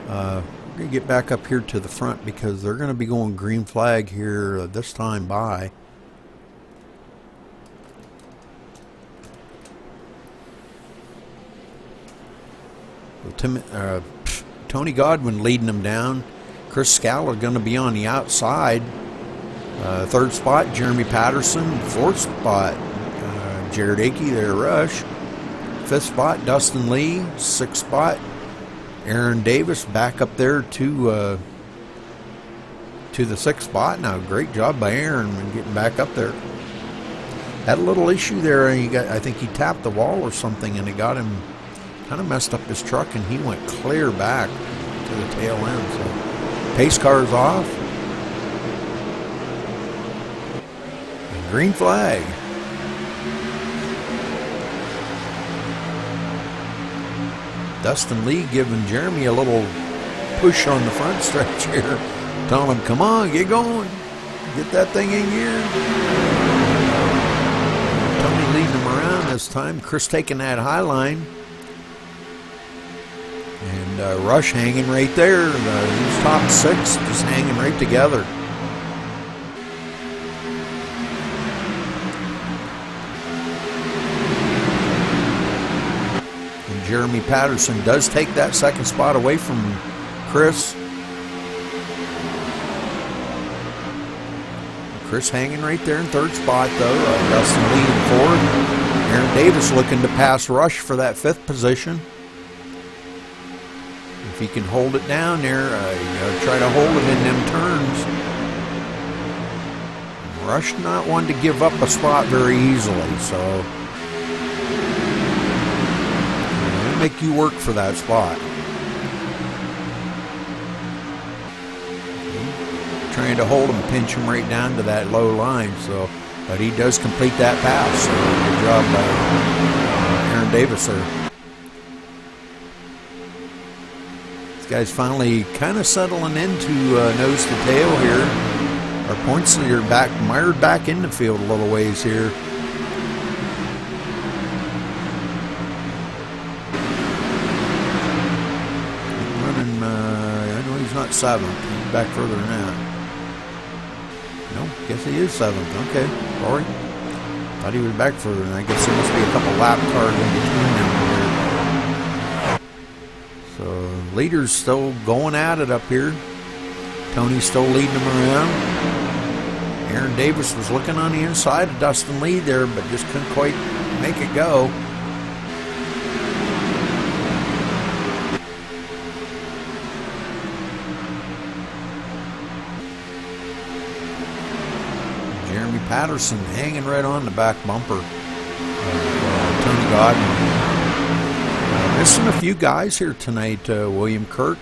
We're going to get back up here to the front because they're going to be going green flag here this time by. Tony Godwin leading them down. Chris Scala going to be on the outside. Third spot, Jeremy Patterson. Fourth spot, Jared Akey there, Rush. Fifth spot, Dustin Lee. Sixth spot, Aaron Davis back up there to the sixth spot. Now, great job by Aaron in getting back up there. Had a little issue there. I think he tapped the wall or something, and it got him kind of messed up his truck, and he went clear back to the tail end. So, pace car's off. And green flag. Dustin Lee giving Jeremy a little push on the front stretch here, telling him, come on, get going. Get that thing in gear. Tony leading him around this time. Chris taking that high line. And Rush hanging right there. These top six just hanging right together. And Jeremy Patterson does take that second spot away from Chris. Chris hanging right there in third spot, though. Dustin Lee in fourth. Aaron Davis looking to pass Rush for that fifth position. If he can hold it down there, try to hold it in them turns. Rush not one to give up a spot very easily, so it'll make you work for that spot. Trying to hold him, pinch him right down to that low line, so, but he does complete that pass, so good job by Aaron Davis there. This guy's finally kind of settling into nose to tail here. Our points are back, mired back in the field a little ways here. Running, I know he's not seventh. He's back further than that. No, guess he is seventh. Okay, sorry. Thought he was back further than that. I guess there must be a couple lap cars in between them here. So, leader's still going at it up here. Tony's still leading him around. Aaron Davis was looking on the inside of Dustin Lee there, but just couldn't quite make it go. Jeremy Patterson hanging right on the back bumper. Tony Godwin. Missing a few guys here tonight. William Kirk,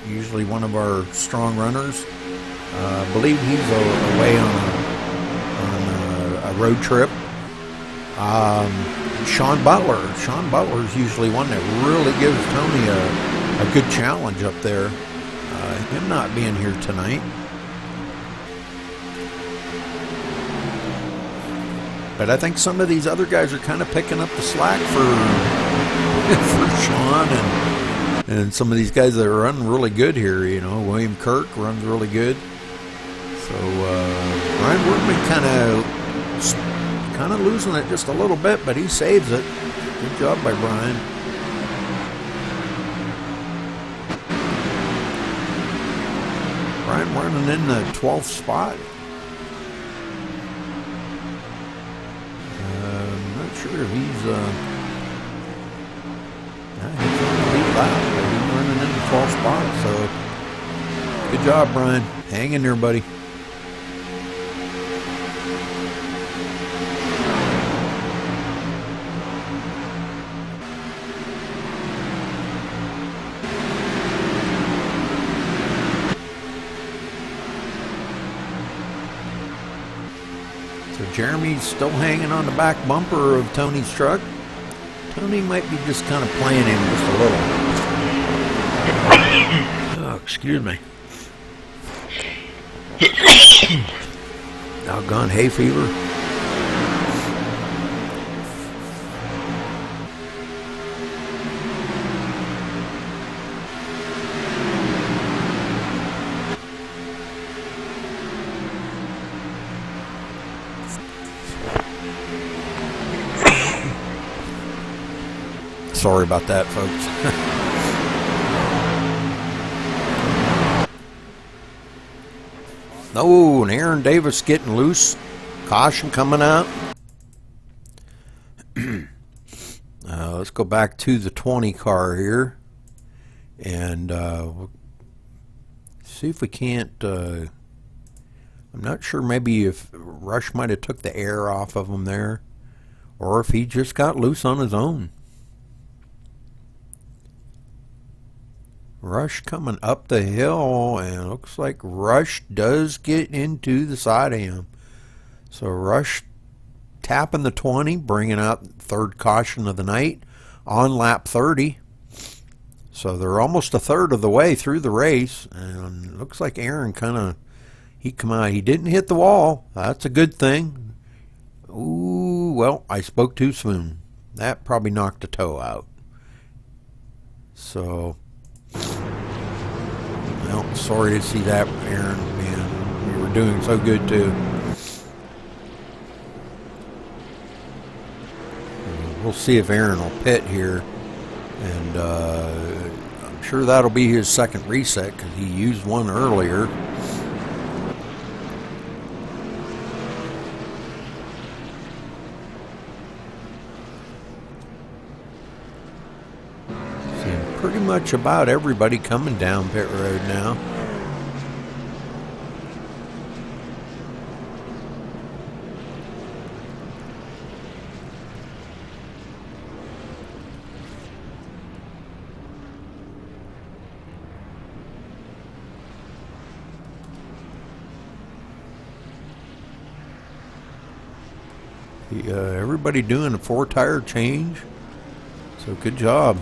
usually one of our strong runners. I believe he's away on a road trip. Sean Butler. Sean Butler is usually one that really gives Tony a good challenge up there. Him not being here tonight. But I think some of these other guys are kind of picking up the slack for Sean and some of these guys that are running really good here. You know, William Kirk runs really good. So Ryan Workman kind of losing it just a little bit, but he saves it. Good job by Brian. Brian running in the 12th spot. I'm not sure if he's on the lead lap, but he's running in the 12th spot. So good job, Brian. Hang in there, buddy. Jeremy's still hanging on the back bumper of Tony's truck. Tony might be just kind of playing him just a little. Oh, excuse me. Doggone hay fever. Sorry about that, folks. Oh, and Aaron Davis getting loose. Caution coming out. Let's go back to the 20 car here. And we'll see if we can't... I'm not sure, maybe if Rush might have took the air off of him there. Or if he just got loose on his own. Rush coming up the hill, and it looks like Rush does get into the side of him. So Rush tapping the 20, bringing out third caution of the night on lap 30. So they're almost a third of the way through the race, and it looks like Aaron he come out. He didn't hit the wall. That's a good thing. Ooh, well, I spoke too soon. That probably knocked a toe out. So... well, sorry to see that, Aaron, man. We were doing so good, too. We'll see if Aaron will pit here. And I'm sure that'll be his second reset because he used one earlier. Pretty much about everybody coming down pit road now. Everybody doing a 4-tire change. So good job.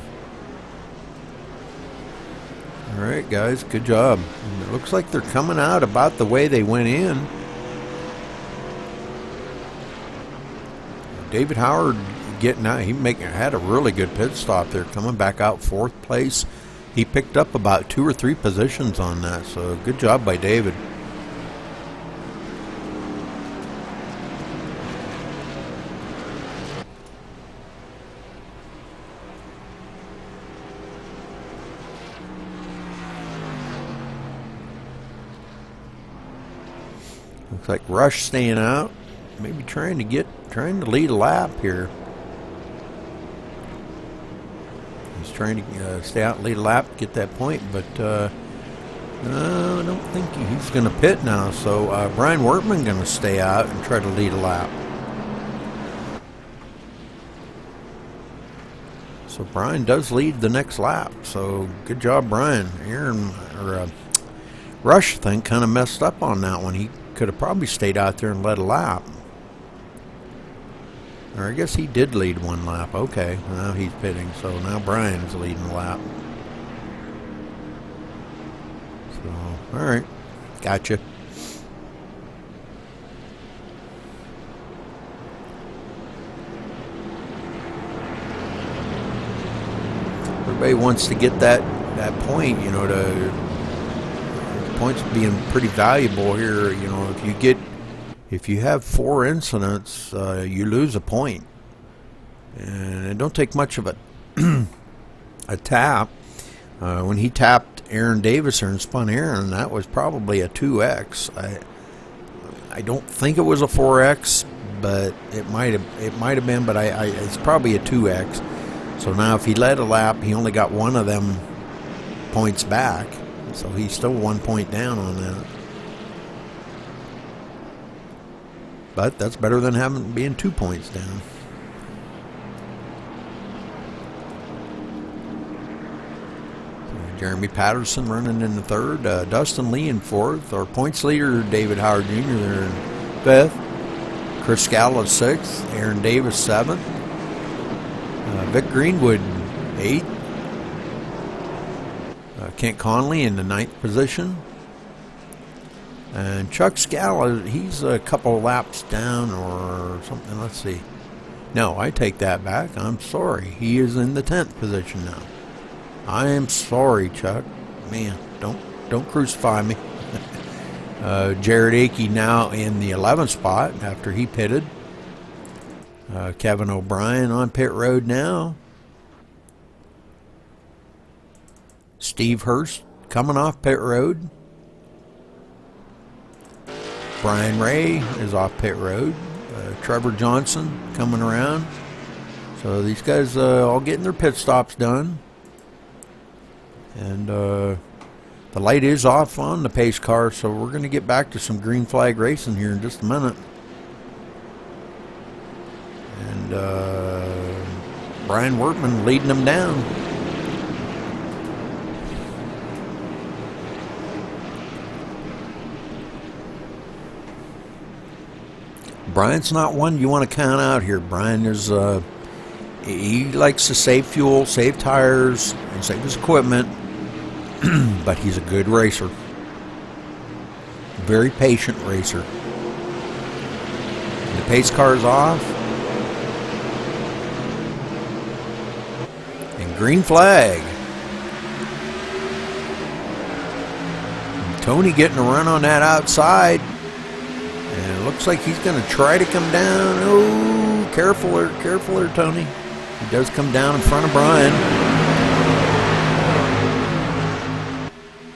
Alright guys, good job. And it looks like they're coming out about the way they went in. David Howard getting out, had a really good pit stop there, coming back out 4th place. He picked up about 2 or 3 positions on that, so good job by David. Looks like Rush staying out, maybe trying to lead a lap here. He's trying to stay out and lead a lap, get that point, but I don't think he's going to pit now. So Brian Wortman going to stay out and try to lead a lap. So Brian does lead the next lap. So good job, Brian. Rush, I think, kind of messed up on that one. He could have probably stayed out there and led a lap. Or I guess he did lead one lap. Okay, now he's pitting, so now Brian's leading the lap. So, alright, gotcha. Everybody wants to get that point, you know, points being pretty valuable here. You know, if you have 4 incidents, you lose a point, and it don't take much of a tap. When he tapped Aaron Davis and spun Aaron, that was probably a 2x. I don't think it was a 4x, but it might have been. But it's probably a 2x. So now if he led a lap, he only got 1 of them points back. So he's still 1 point down on that. But that's better than being 2 points down. So Jeremy Patterson running in the 3rd. Dustin Lee in 4th. Our points leader, David Howard Jr., there in 5th. Chris Scala 6th. Aaron Davis 7th. Vic Greenwood 8th. Kent Conley in the 9th position. And Chuck Scala, he's a couple laps down or something. Let's see. No, I take that back. I'm sorry. He is in the 10th position now. I am sorry, Chuck. Man, don't crucify me. Jared Akey now in the 11th spot after he pitted. Kevin O'Brien on pit road now. Steve Hurst coming off pit road. Brian Ray is off pit road. Trevor Johnson coming around. So these guys all getting their pit stops done. And the light is off on the pace car, so we're going to get back to some green flag racing here in just a minute. And Brian Wortman leading them down. Brian's not one you want to count out here. Brian is, he likes to save fuel, save tires, and save his equipment, but he's a good racer. Very patient racer. And the pace car's off. And green flag. And Tony getting a run on that outside. And it looks like he's going to try to come down. Oh, careful there, Tony. He does come down in front of Brian.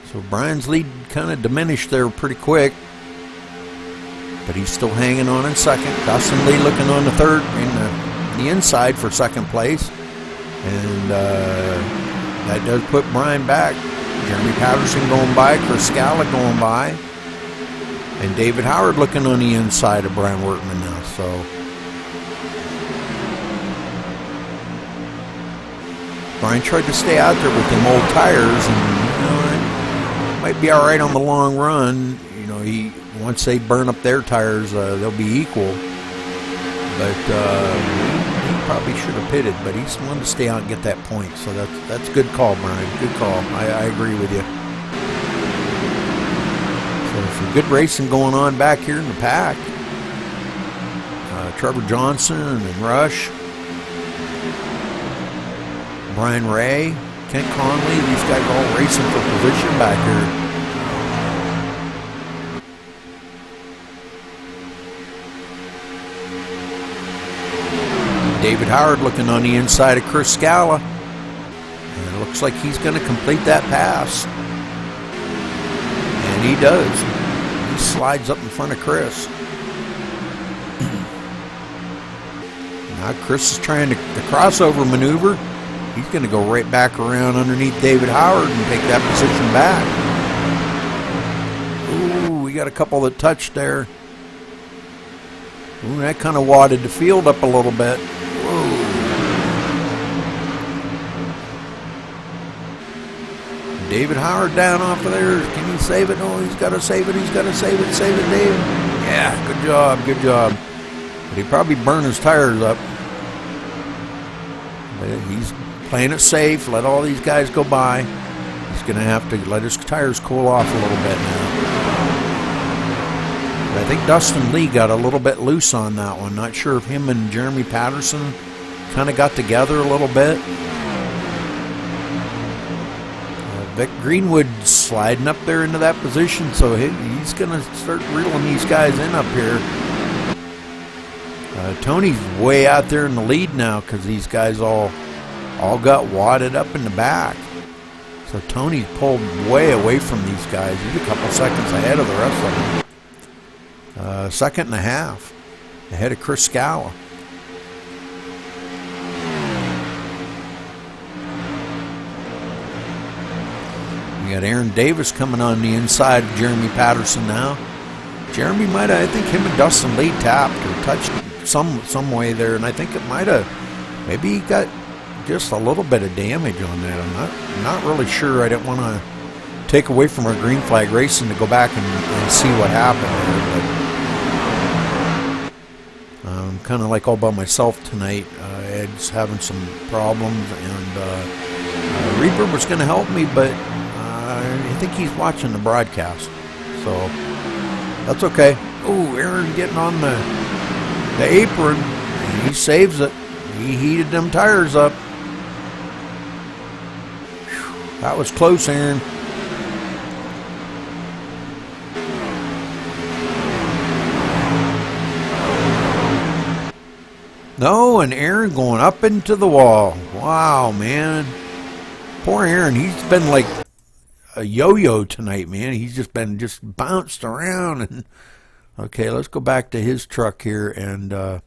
So Brian's lead kind of diminished there pretty quick. But he's still hanging on in second. Dustin Lee looking on the third, in the inside for second place. And that does put Brian back. Jeremy Patterson going by, Chris Scala going by. And David Howard looking on the inside of Brian Wortman now. So Brian tried to stay out there with them old tires, and it might be all right on the long run. You know, once they burn up their tires, they'll be equal. But he probably should have pitted, but he's wanted to stay out and get that point. So that's a good call, Brian. Good call. I agree with you. Some good racing going on back here in the pack. Trevor Johnson and Rush. Brian Ray, Kent Conley, these guys all racing for position back here. David Howard looking on the inside of Chris Scala. And it looks like he's going to complete that pass. And he does. He slides up in front of Chris. Now Chris is trying the crossover maneuver. He's going to go right back around underneath David Howard and take that position back. Ooh, we got a couple that touched there. Ooh, that kind of wadded the field up a little bit. Whoa. David Howard down off of there. Can he save it? Oh, he's got to save it. He's got to save it. Save it, David. Yeah, good job. Good job. But he probably burned his tires up. But he's playing it safe. Let all these guys go by. He's going to have to let his tires cool off a little bit now. But I think Dustin Lee got a little bit loose on that one. Not sure if him and Jeremy Patterson kind of got together a little bit. Vic Greenwood sliding up there into that position, so he's going to start reeling these guys in up here. Tony's way out there in the lead now because these guys all got wadded up in the back. So Tony's pulled way away from these guys. He's a couple seconds ahead of the rest of them. Second and a half ahead of Chris Scala. We got Aaron Davis coming on the inside of Jeremy Patterson now. Jeremy might have, I think him and Dustin Lee tapped or touched some way there, and I think it might have, maybe he got just a little bit of damage on that. I'm not really sure. I don't want to take away from our green flag racing to go back and see what happened there, but I'm kind of like all by myself tonight. Ed's having some problems, and Reaper was going to help me, but I think he's watching the broadcast, so that's okay. Oh, Aaron getting on the apron, and he saves it. He heated them tires up. Whew, that was close, Aaron. No, and Aaron going up into the wall. Wow, man. Poor Aaron. He's been like a yo-yo tonight, man. He's just been bounced around. And okay, let's go back to his truck here, and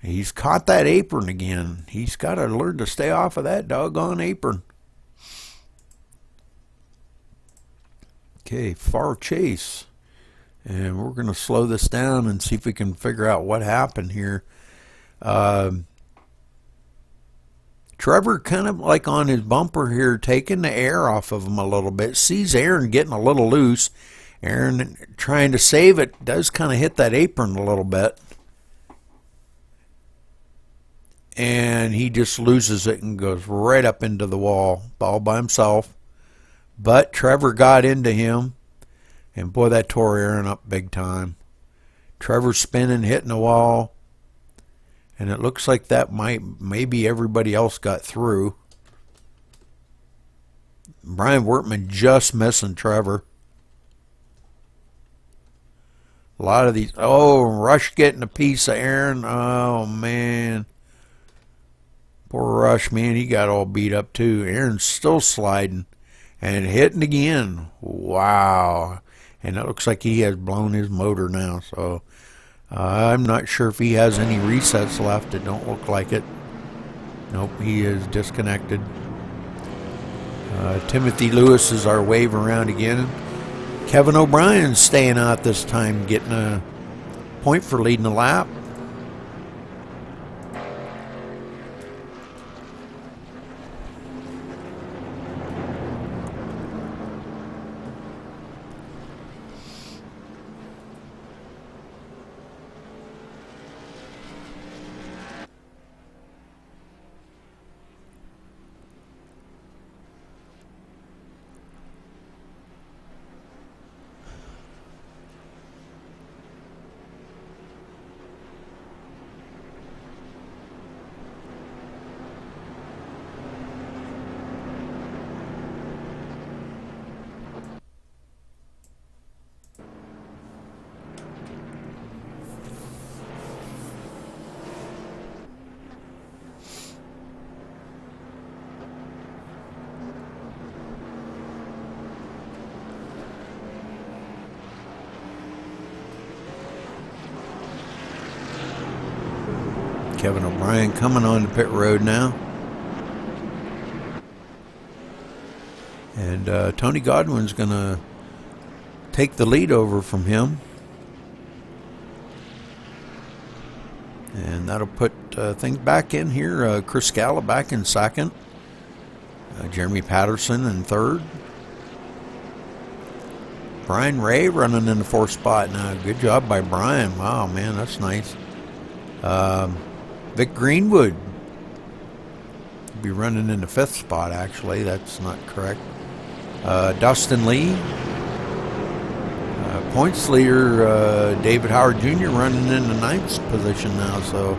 he's caught that apron again. He's got to learn to stay off of that doggone apron. Okay, far chase. And we're going to slow this down and see if we can figure out what happened here. Trevor kind of like on his bumper here, taking the air off of him a little bit. Sees Aaron getting a little loose. Aaron trying to save it, does kind of hit that apron a little bit. And he just loses it and goes right up into the wall all by himself. But Trevor got into him. And boy, that tore Aaron up big time. Trevor spinning, hitting the wall. And it looks like that maybe everybody else got through. Brian Wortman just missing Trevor. A lot of these. Oh, Rush getting a piece of Aaron. Oh, man. Poor Rush, man. He got all beat up, too. Aaron's still sliding. And hitting again. Wow. And it looks like he has blown his motor now. So I'm not sure if he has any resets left. It don't look like it. Nope, he is disconnected. Timothy Lewis is our wave around again. Kevin O'Brien's staying out this time, getting a point for leading the lap. Kevin O'Brien coming on the pit road now. And Tony Godwin's going to take the lead over from him. And that'll put things back in here. Chris Scala back in second. Jeremy Patterson in third. Brian Ray running in the fourth spot now. Good job by Brian. Wow, man, that's nice. Vic Greenwood will be running in the fifth spot, actually. That's not correct. Dustin Lee. Points leader David Howard Jr. running in the ninth position now, so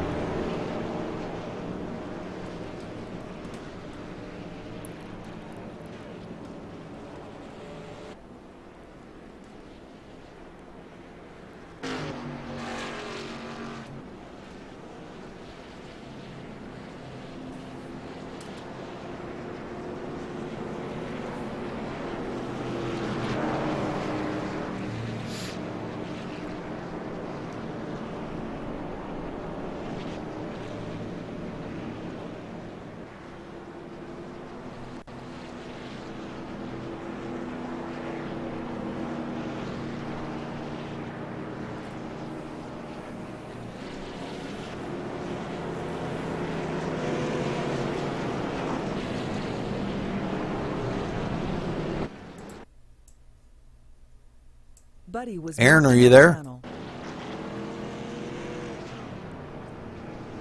Buddy was Aaron, moved are to you the there? channel.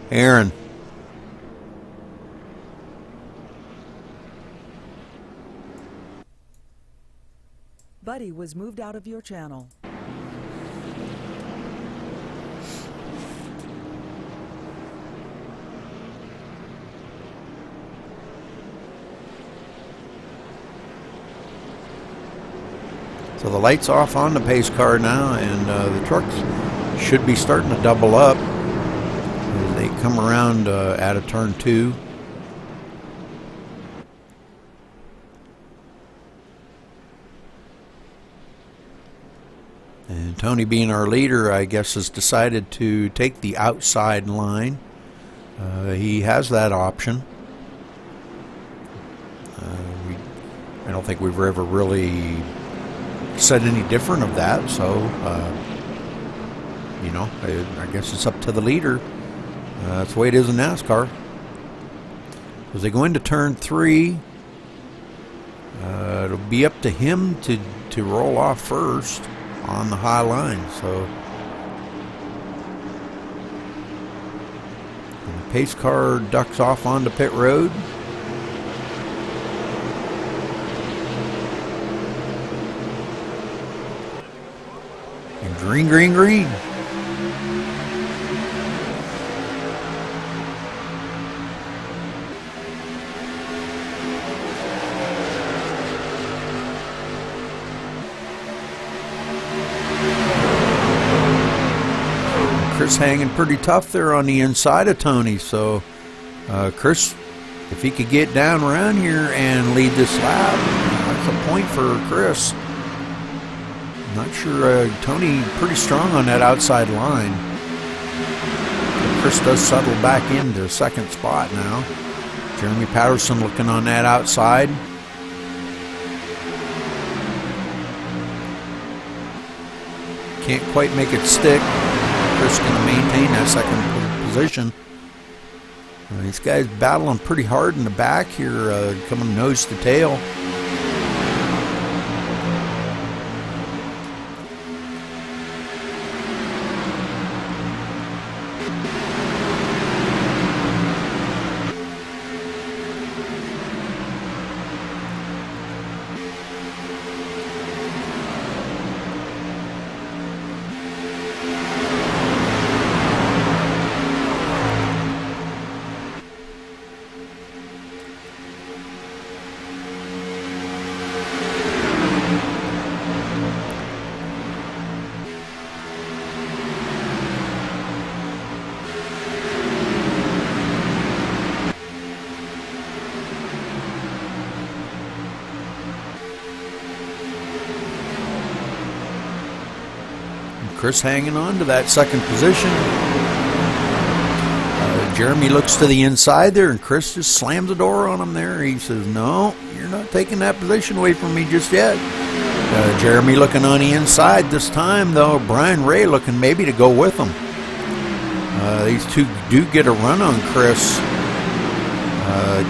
Aaron. Buddy was moved out of your channel. So the light's off on the pace car now, and the trucks should be starting to double up. as they come around out of turn 2. And Tony, being our leader, I guess, has decided to take the outside line. He has that option. I don't think we've ever really said any different of that, so you know, I guess it's up to the leader. That's the way it is in NASCAR. As they go into turn 3, it'll be up to him to roll off first on the high line. So and the pace car ducks off onto pit road. And green, green, green. Chris hanging pretty tough there on the inside of Tony. So Chris, if he could get down around here and lead this lap, that's a point for Chris. Not sure. Tony pretty strong on that outside line. But Chris does settle back into second spot now. Jeremy Patterson looking on that outside. Can't quite make it stick. Chris going to maintain that second position. These guys battling pretty hard in the back here, coming nose to tail. Chris hanging on to that second position. Jeremy looks to the inside there, and Chris just slams the door on him there. He says, no, you're not taking that position away from me just yet. Jeremy looking on the inside this time, though. Brian Ray looking maybe to go with him. These two do get a run on Chris.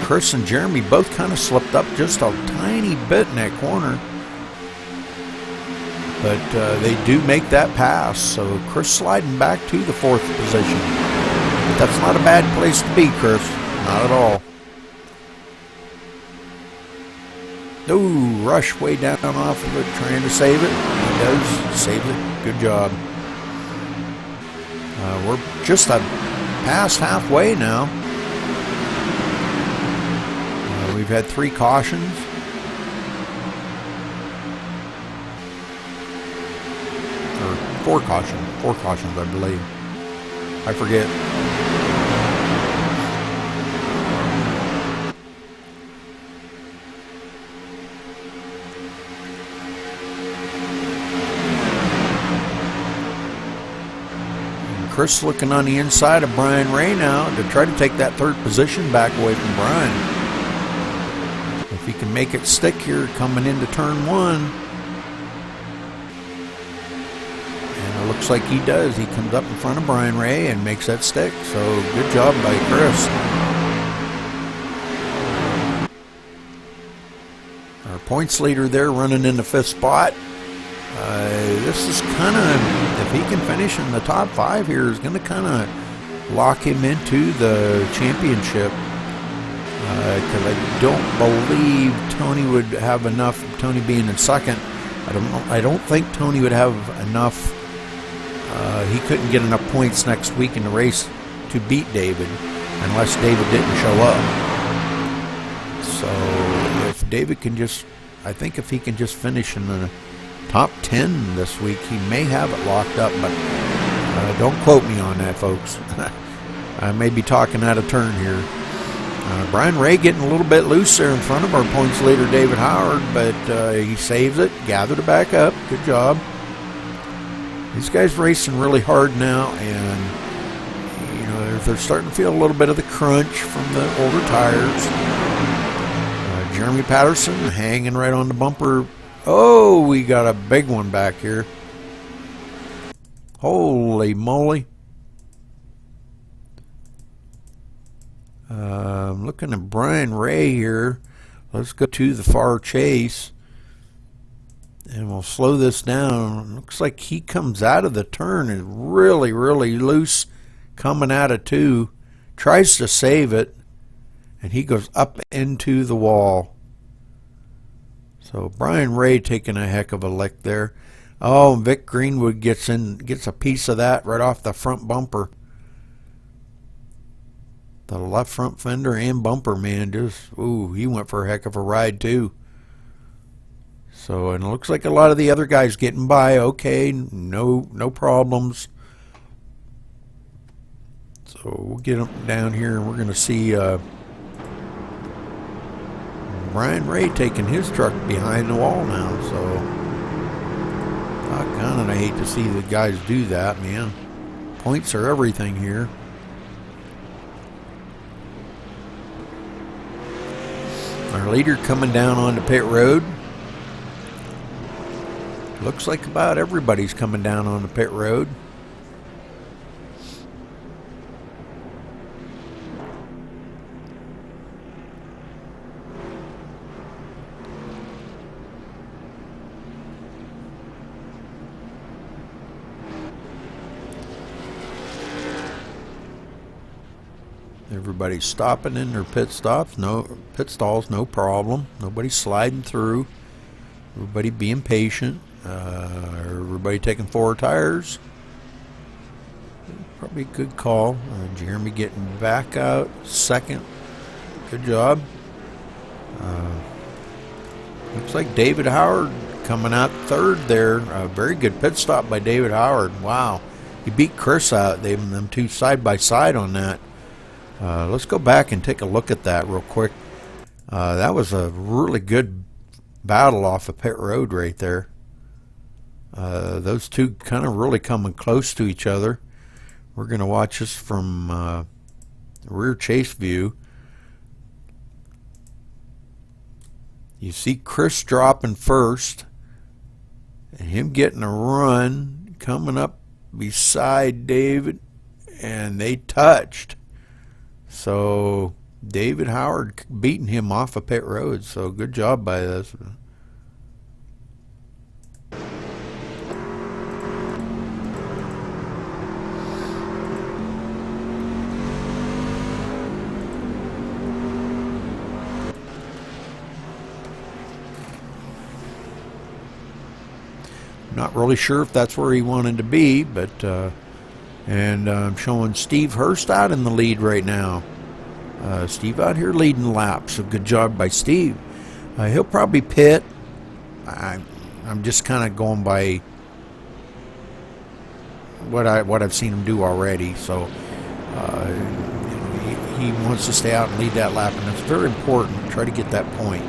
Chris and Jeremy both kind of slipped up just a tiny bit in that corner. But they do make that pass, so Chris sliding back to the 4th position. But that's not a bad place to be, Chris. Not at all. Oh, Rush way down off of it, trying to save it. He does, saves it. Good job. We're just past halfway now. We've had 3 cautions. Four cautions, I believe. I forget. And Chris looking on the inside of Brian Ray now to try to take that 3rd position back away from Brian. If he can make it stick here coming into turn 1. Looks like he does. He comes up in front of Brian Ray and makes that stick. So good job by Chris. Our points leader there running in the 5th spot. This is kind of, if he can finish in the top 5 here, is going to kind of lock him into the championship. Because I don't believe Tony would have enough. Tony being in 2nd, I don't think Tony would have enough. He couldn't get enough points next week in the race to beat David unless David didn't show up. So if David can just, I think if he can just finish in the top 10 this week, he may have it locked up, but don't quote me on that, folks. I may be talking out of turn here. Brian Ray getting a little bit loose there in front of our points leader, David Howard, but he saves it, gathered it back up. Good job. These guys racing really hard now, and you know they're starting to feel a little bit of the crunch from the older tires. Jeremy Patterson hanging right on the bumper. Oh, we got a big one back here. Holy moly. I'm looking at Brian Ray here. Let's go to the far chase. And we'll slow this down. Looks like he comes out of the turn and really, really loose coming out of 2. Tries to save it. And he goes up into the wall. So Brian Ray taking a heck of a lick there. Oh, Vic Greenwood gets a piece of that right off the front bumper. The left front fender and bumper, man, he went for a heck of a ride too. So, and it looks like a lot of the other guys getting by okay, no problems. So we'll get them down here and we're going to see Brian Ray taking his truck behind the wall now. So I hate to see the guys do that, man. Points are everything here. Our leader coming down onto pit road. Looks like about everybody's coming down on the pit road. Everybody's stopping in their pit stops, no pit stalls, no problem. Nobody's sliding through. Everybody being patient. Everybody taking 4 tires. Probably a good call. Jeremy getting back out second. Good job. Looks like David Howard coming out third there. A very good pit stop by David Howard. Wow. He beat Chris out. Them two side by side on that. Let's go back and take a look at that real quick. That was a really good battle off of pit road right there. Those two kind of really coming close to each other. We're going to watch this from the rear chase view. You see Chris dropping first and him getting a run coming up beside David, and they touched. So David Howard beating him off of pit road. So good job by this. Not really sure if that's where he wanted to be, but and I'm showing Steve Hurst out in the lead right now. Steve out here leading laps. So good job by Steve. He'll probably pit. I'm just kind of going by what I've seen him do already. So he wants to stay out and lead that lap, and it's very important. Try to get that point.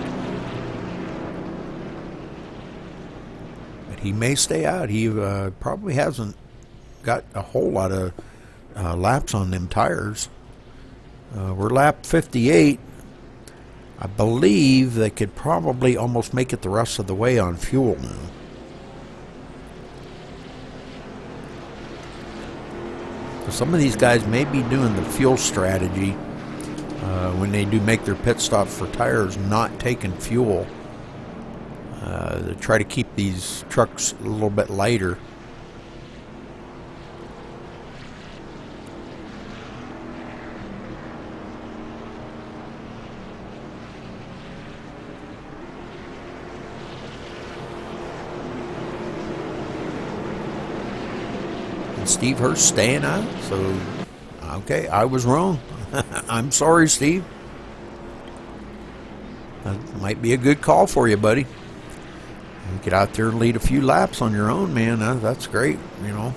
But he may stay out. He probably hasn't got a whole lot of laps on them tires. We're lap 58. I believe they could probably almost make it the rest of the way on fuel now. So some of these guys may be doing the fuel strategy when they do make their pit stops for tires, not taking fuel. To try to keep these trucks a little bit lighter. Steve Hurst staying out, so okay, I was wrong. I'm sorry, Steve. That might be a good call for you, buddy. You get out there and lead a few laps on your own, man. That's great, you know.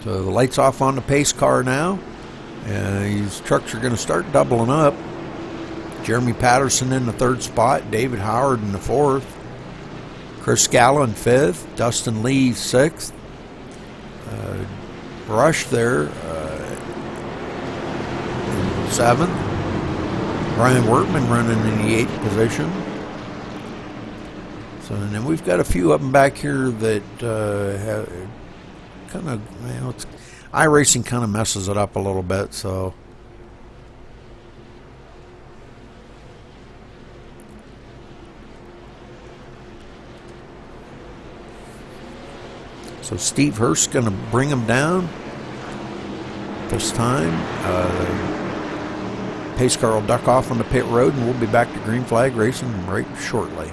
So the lights off on the pace car now. And these trucks are going to start doubling up. Jeremy Patterson in the 3rd spot. David Howard in the 4th. Chris Scala in 5th. Dustin Lee 6th. Rush there 7th. Brian Workman running in the 8th position. So, and then we've got a few of them back here that have kind of, you know, it's, iRacing kind of messes it up a little bit, so. So Steve Hurst's going to bring them down this time. Pace car will duck off on the pit road, and we'll be back to green flag racing right shortly.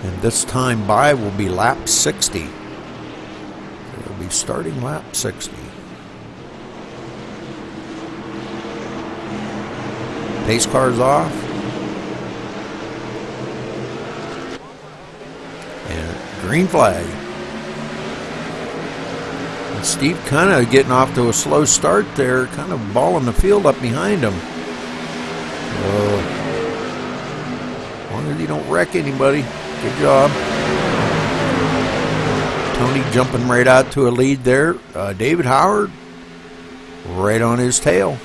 And this time by will be lap 60. It'll be starting lap 60. Pace car's off. And green flag. And Steve kind of getting off to a slow start there, kind of balling the field up behind him. As long as you don't wreck anybody. Good job. Tony jumping right out to a lead there. David Howard right on his tail.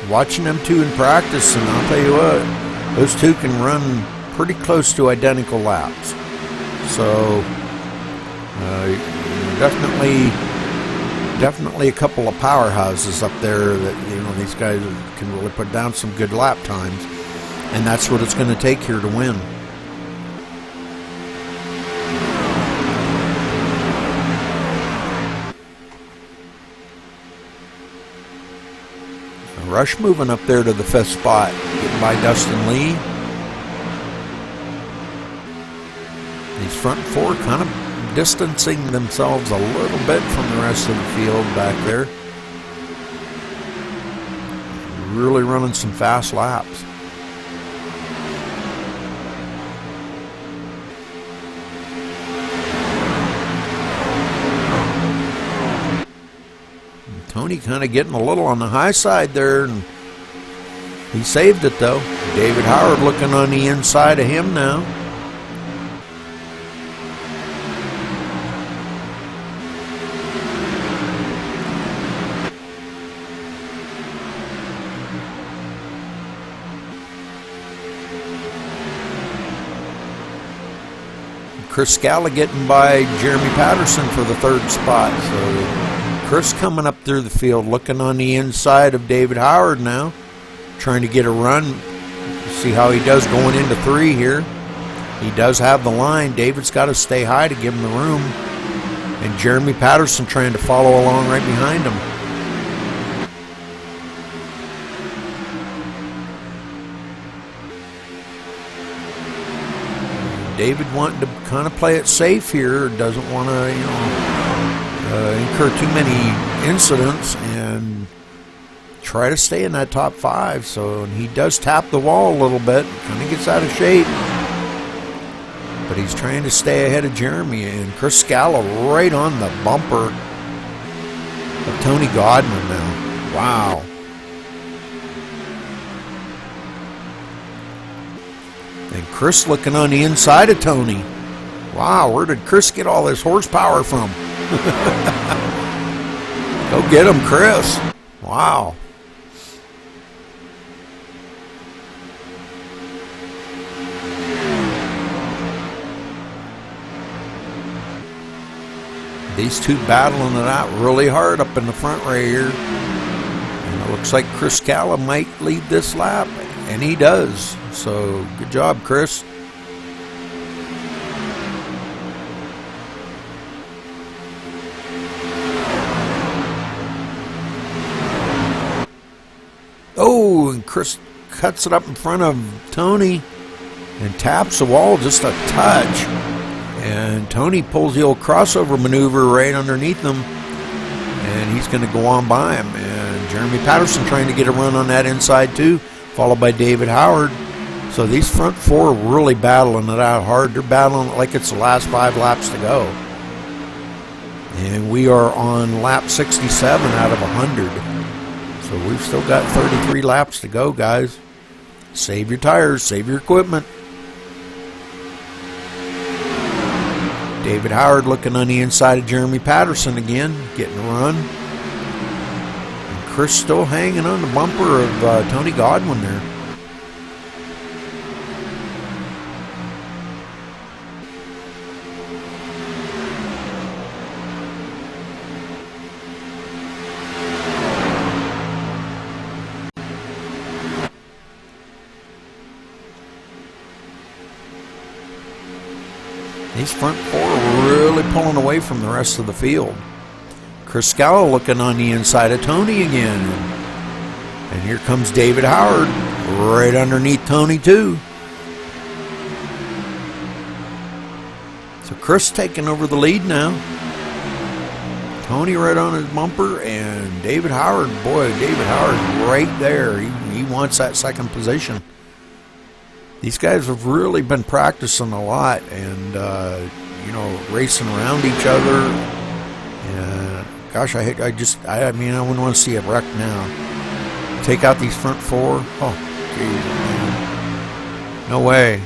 Watching them two in practice, and I'll tell you what, those two can run pretty close to identical laps. So definitely a couple of powerhouses up there that, you know, these guys can really put down some good lap times, and that's what it's going to take here to win. Rush moving up there to the 5th spot, getting by Dustin Lee. These front 4 kind of distancing themselves a little bit from the rest of the field back there. Really running some fast laps. Tony kind of getting a little on the high side there, and he saved it though. David Howard looking on the inside of him now. Chris Scala getting by Jeremy Patterson for the 3rd spot. So Chris coming up through the field, looking on the inside of David Howard now, trying to get a run. See how he does going into 3 here. He does have the line. David's got to stay high to give him the room. And Jeremy Patterson trying to follow along right behind him. David wanting to kind of play it safe here, doesn't want to, you know, incur too many incidents and try to stay in that top 5. So, and he does tap the wall a little bit, kind of gets out of shape, but he's trying to stay ahead of Jeremy. And Chris Scala right on the bumper of Tony Godman now. Wow. And Chris looking on the inside of Tony. Wow, where did Chris get all this horsepower from? Go get him, Chris. Wow. These two battling it out really hard up in the front right here. And it looks like Chris Scala might lead this lap, and he does. So good job, Chris. Oh, and Chris cuts it up in front of Tony and taps the wall just a touch. And Tony pulls the old crossover maneuver right underneath him, and he's going to go on by him. And Jeremy Patterson trying to get a run on that inside too, followed by David Howard. So these front four are really battling it out hard. They're battling it like it's the last 5 laps to go. And we are on lap 67 out of 100. So we've still got 33 laps to go, guys. Save your tires, save your equipment. David Howard looking on the inside of Jeremy Patterson again, getting a run. And Chris still hanging on the bumper of Tony Godwin there. These front four are really pulling away from the rest of the field. Chris Scala looking on the inside of Tony again. And here comes David Howard right underneath Tony too. So Chris taking over the lead now. Tony right on his bumper, and David Howard, boy, David Howard right there. He wants that second position. These guys have really been practicing a lot and, you know, racing around each other. And gosh, I mean, I wouldn't want to see a wreck now. Take out these front four. Oh, geez, man. No way.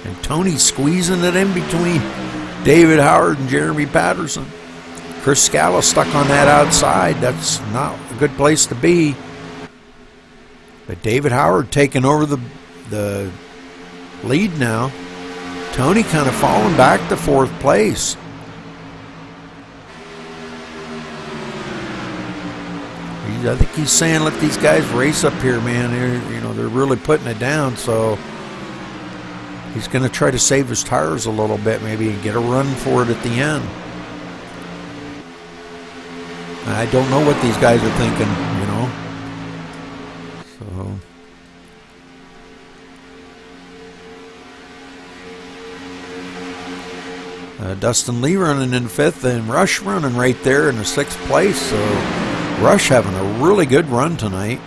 And Tony squeezing it in between David Howard and Jeremy Patterson. Chris Scala stuck on that outside. That's not a good place to be. But David Howard taking over the lead now. Tony kind of falling back to 4th place. I think he's saying, let these guys race up here, man. They're really putting it down. So he's going to try to save his tires a little bit, maybe, and get a run for it at the end. I don't know what these guys are thinking, you know. Dustin Lee running in 5th, and Rush running right there in the 6th place. So Rush having a really good run tonight.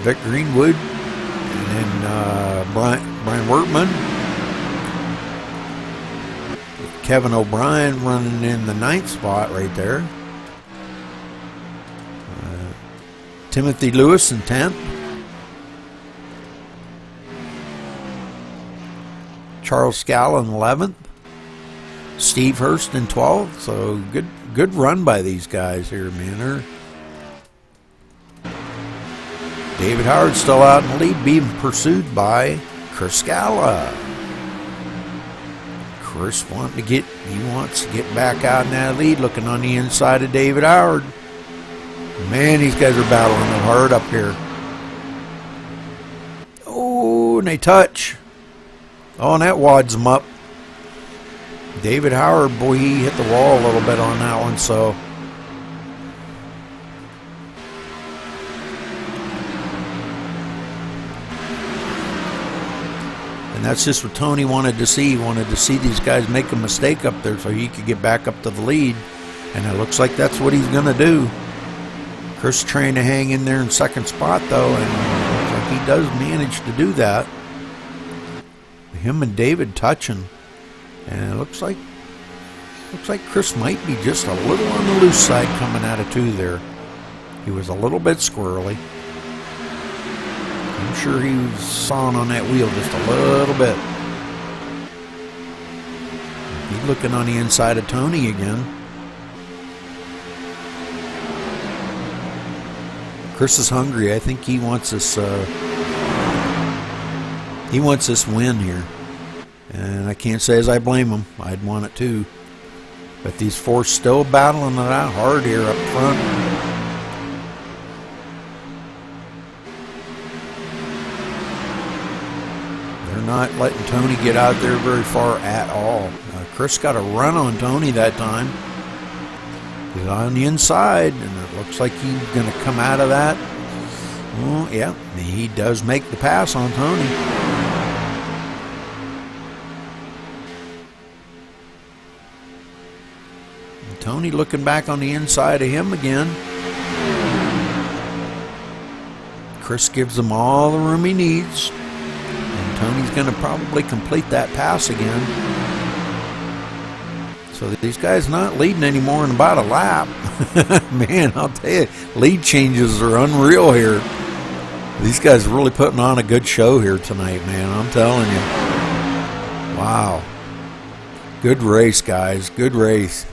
Vic Greenwood, and then Brian Wertman. Kevin O'Brien running in the 9th spot right there. Timothy Lewis in 10th. Charles Scala in 11th. Steve Hurst in 12th. So good run by these guys here, man. David Howard still out in the lead, being pursued by Chris Scala. Chris wants to get back out in that lead, looking on the inside of David Howard. Man, these guys are battling hard up here. Oh, and they touch. Oh, and that wads them up. David Howard, boy, he hit the wall a little bit on that one, so. And that's just what Tony wanted to see. He wanted to see these guys make a mistake up there so he could get back up to the lead. And it looks like that's what he's going to do. Chris trying to hang in there in 2nd spot, though, and it looks like he does manage to do that. Him and David touching. And it looks like Chris might be just a little on the loose side coming out of 2 there. He was a little bit squirrely. I'm sure he was sawing on that wheel just a little bit. He's looking on the inside of Tony again. Chris is hungry. I think he wants this. He wants this win here. And I can't say as I blame him. I'd want it too. But these four still battling it out hard here up front. They're not letting Tony get out there very far at all. Chris got a run on Tony that time. He's on the inside, and it looks like he's going to come out of that. Well, yeah, he does make the pass on Tony. Tony looking back on the inside of him again. Chris gives him all the room he needs. And Tony's going to probably complete that pass again. So these guys not leading anymore in about a lap. Man, I'll tell you, lead changes are unreal here. These guys are really putting on a good show here tonight, man. I'm telling you. Wow. Good race, guys. Good race.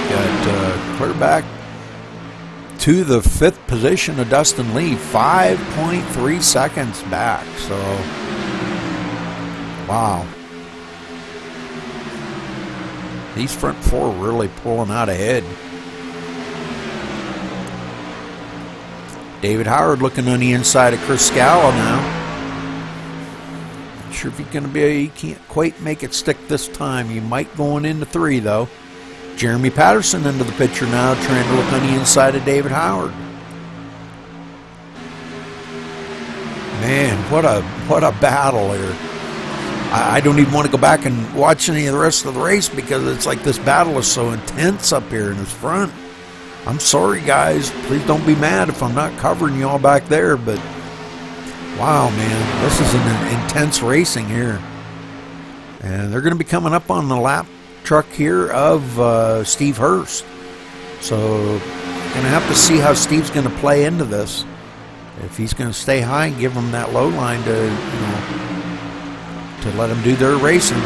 Got clear back to the 5th position of Dustin Lee. 5.3 seconds back. So, wow. These front 4 really pulling out ahead. David Howard looking on the inside of Chris Scala now. Not sure if he's going to be, he can't quite make it stick this time. He might going into 3 though. Jeremy Patterson into the picture now, trying to look on the inside of David Howard. Man, what a battle here. I don't even want to go back and watch any of the rest of the race because it's like this battle is so intense up here in this front. I'm sorry, guys. Please don't be mad if I'm not covering you all back there, but wow, man, this is an intense racing here. And they're going to be coming up on the lap truck here of Steve Hurst. So going to have to see how Steve's going to play into this. If he's going to stay high and give them that low line to, you know, to let them do their racing.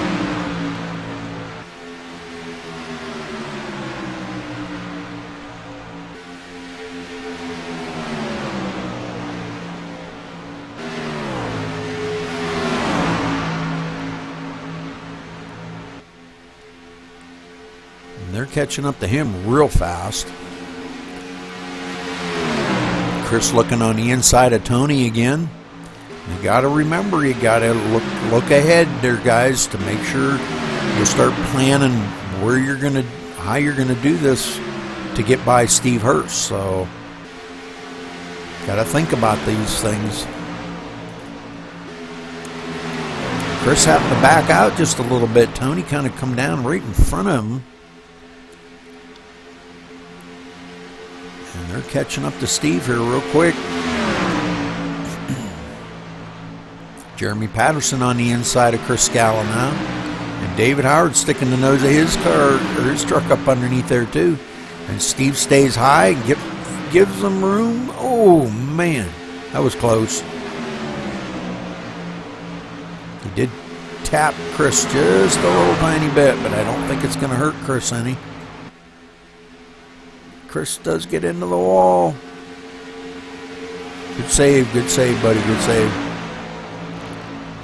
They're catching up to him real fast. Chris looking on the inside of Tony again. You got to remember, you got to look ahead there, guys, to make sure you start planning where you're gonna, how you're gonna do this to get by Steve Hurst. So, got to think about these things. Chris happened to back out just a little bit. Tony kind of come down right in front of him. And they're catching up to Steve here real quick. Jeremy Patterson on the inside of Chris Scala now. And David Howard sticking the nose of his car, or his truck up underneath there too. And Steve stays high and gives them room. Oh, man. That was close. He did tap Chris just a little tiny bit, but I don't think it's going to hurt Chris any. Chris does get into the wall. Good save, buddy, good save.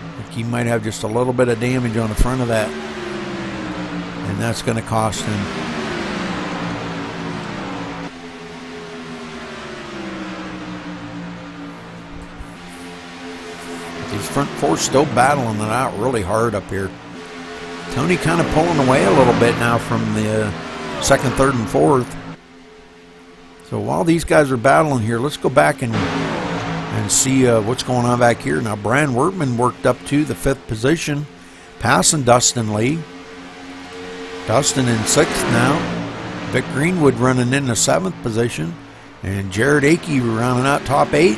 I think he might have just a little bit of damage on the front of that. And that's going to cost him. These front 4 still battling it out really hard up here. Tony kind of pulling away a little bit now from the 2nd, 3rd, and 4th. So while these guys are battling here, let's go back and see what's going on back here. Now, Brian Wertman worked up to the 5th position, passing Dustin Lee. Dustin in 6th now. Vic Greenwood running in the 7th position. And Jared Akey rounding out top 8.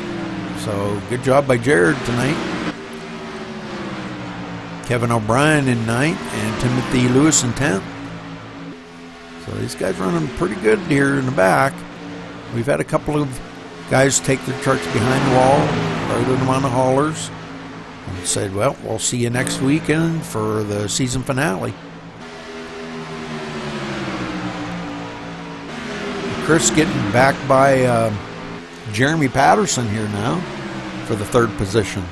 So good job by Jared tonight. Kevin O'Brien in 9th and Timothy Lewis in 10th. So these guys running pretty good here in the back. We've had a couple of guys take their trucks behind the wall, loaded them on the haulers, and said, well, we'll see you next weekend for the season finale. Chris getting back by Jeremy Patterson here now for the 3rd position.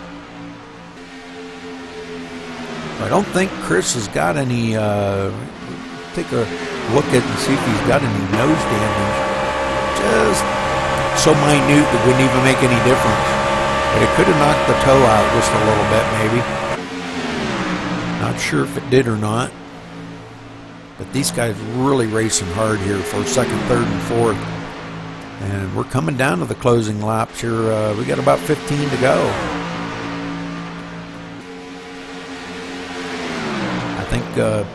I don't think Chris has got any, take a look at and see if he's got any nose damage. Just so minute it wouldn't even make any difference. But it could have knocked the toe out just a little bit maybe. Not sure if it did or not. But these guys really racing hard here for 2nd, 3rd, and 4th. And we're coming down to the closing laps here. We got about 15 to go. I think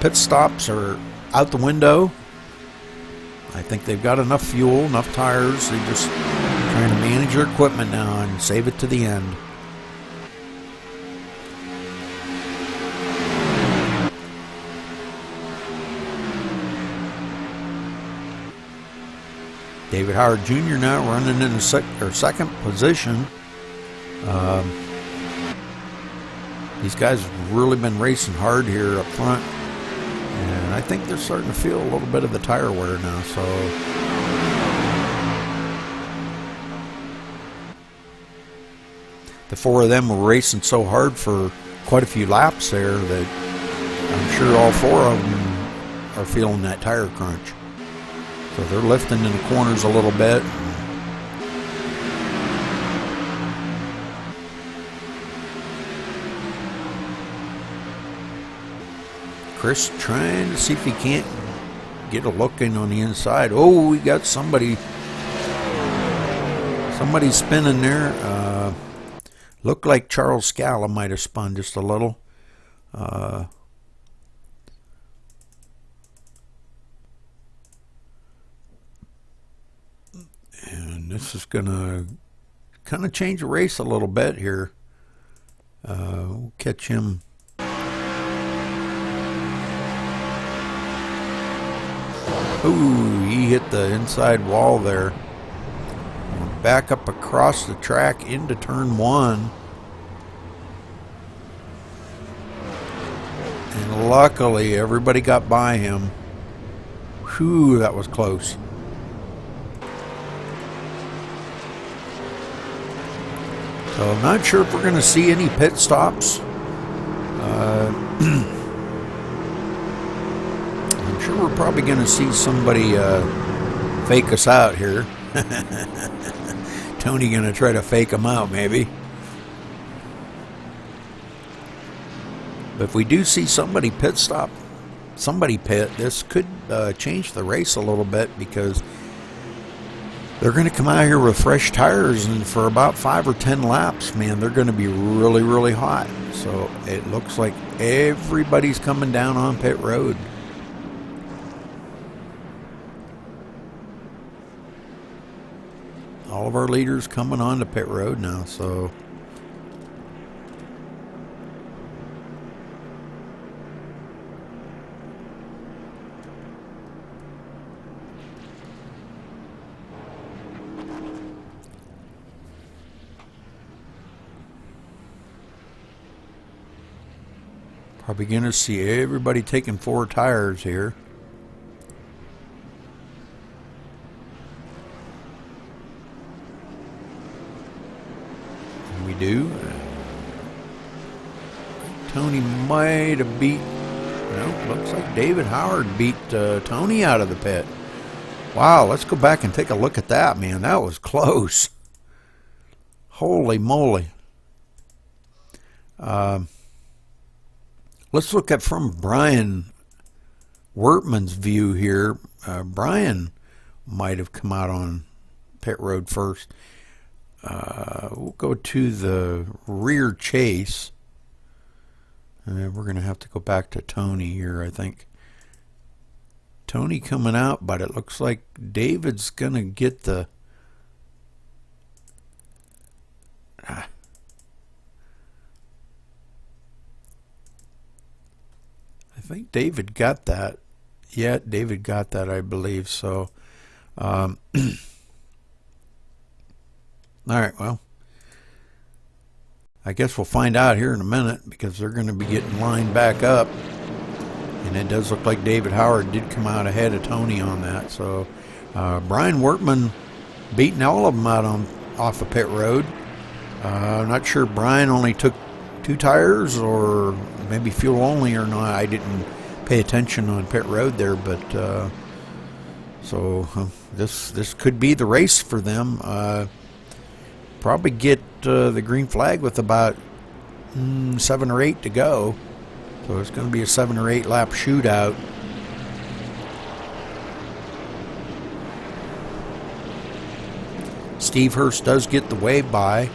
pit stops are out the window. I think they've got enough fuel, enough tires. They're just trying to manage their equipment now and save it to the end. David Howard Jr. now running in the second position. These guys have really been racing hard here up front. And I think they're starting to feel a little bit of the tire wear now. So the four of them were racing so hard for quite a few laps there that I'm sure all four of them are feeling that tire crunch. So they're lifting in the corners a little bit. Chris trying to see if he can't get a look in on the inside. Oh, we got somebody spinning there. Looked like Charles Scala might have spun just a little. And this is going to kind of change the race a little bit here. We'll catch him. Ooh, he hit the inside wall there. Back up across the track into turn one. And luckily, everybody got by him. Whew, that was close. So I'm not sure if we're going to see any pit stops. I'm sure we're probably going to see somebody fake us out here. Tony going to try to fake them out, maybe. But if we do see somebody pit stop, somebody pit, this could change the race a little bit, because they're going to come out here with fresh tires, and for about 5 or 10 laps, man, they're going to be really, really hot. So it looks like everybody's coming down on pit road. All of our leaders coming on to pit road now, so probably going to see everybody taking 4 tires here. And we do. Tony might have beat, no, looks like David Howard beat Tony out of the pit. Wow, let's go back and take a look at that, man. That was close. Holy moly. Let's look at from Brian Wertman's view here. Brian might have come out on pit road first. We'll go to the rear chase. And we're going to have to go back to Tony here, I think. Tony coming out, but it looks like David's going to get the... I think David got that. Yeah, David got that, I believe. So, all right, well, I guess we'll find out here in a minute, because they're going to be getting lined back up. And it does look like David Howard did come out ahead of Tony on that. So, Brian Wertman beating all of them out off the pit road. I'm not sure Brian only took 2 tires or maybe fuel only or not. I didn't pay attention on pit road there, but so this could be the race for them. Probably get the green flag with about 7 or 8 to go. So it's going to be a 7 or 8 lap shootout. Steve Hurst does get the wave by.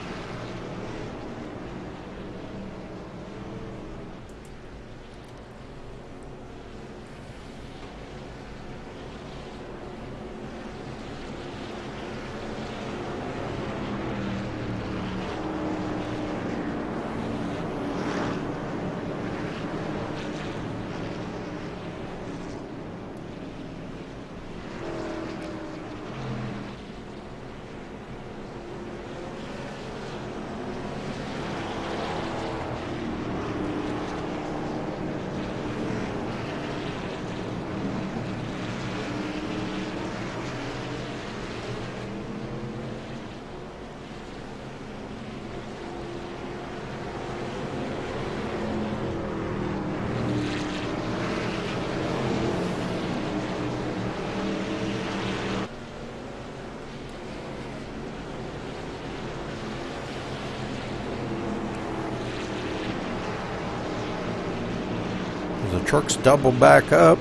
truck's double back up.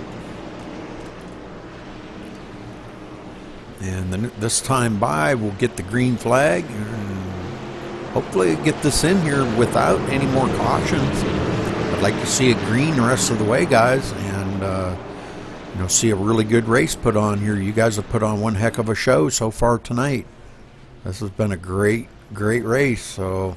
And then this time by, we'll get the green flag. And hopefully get this in here without any more cautions. I'd like to see it green the rest of the way, guys, and you know, see a really good race put on here. You guys have put on one heck of a show so far tonight. This has been a great race. So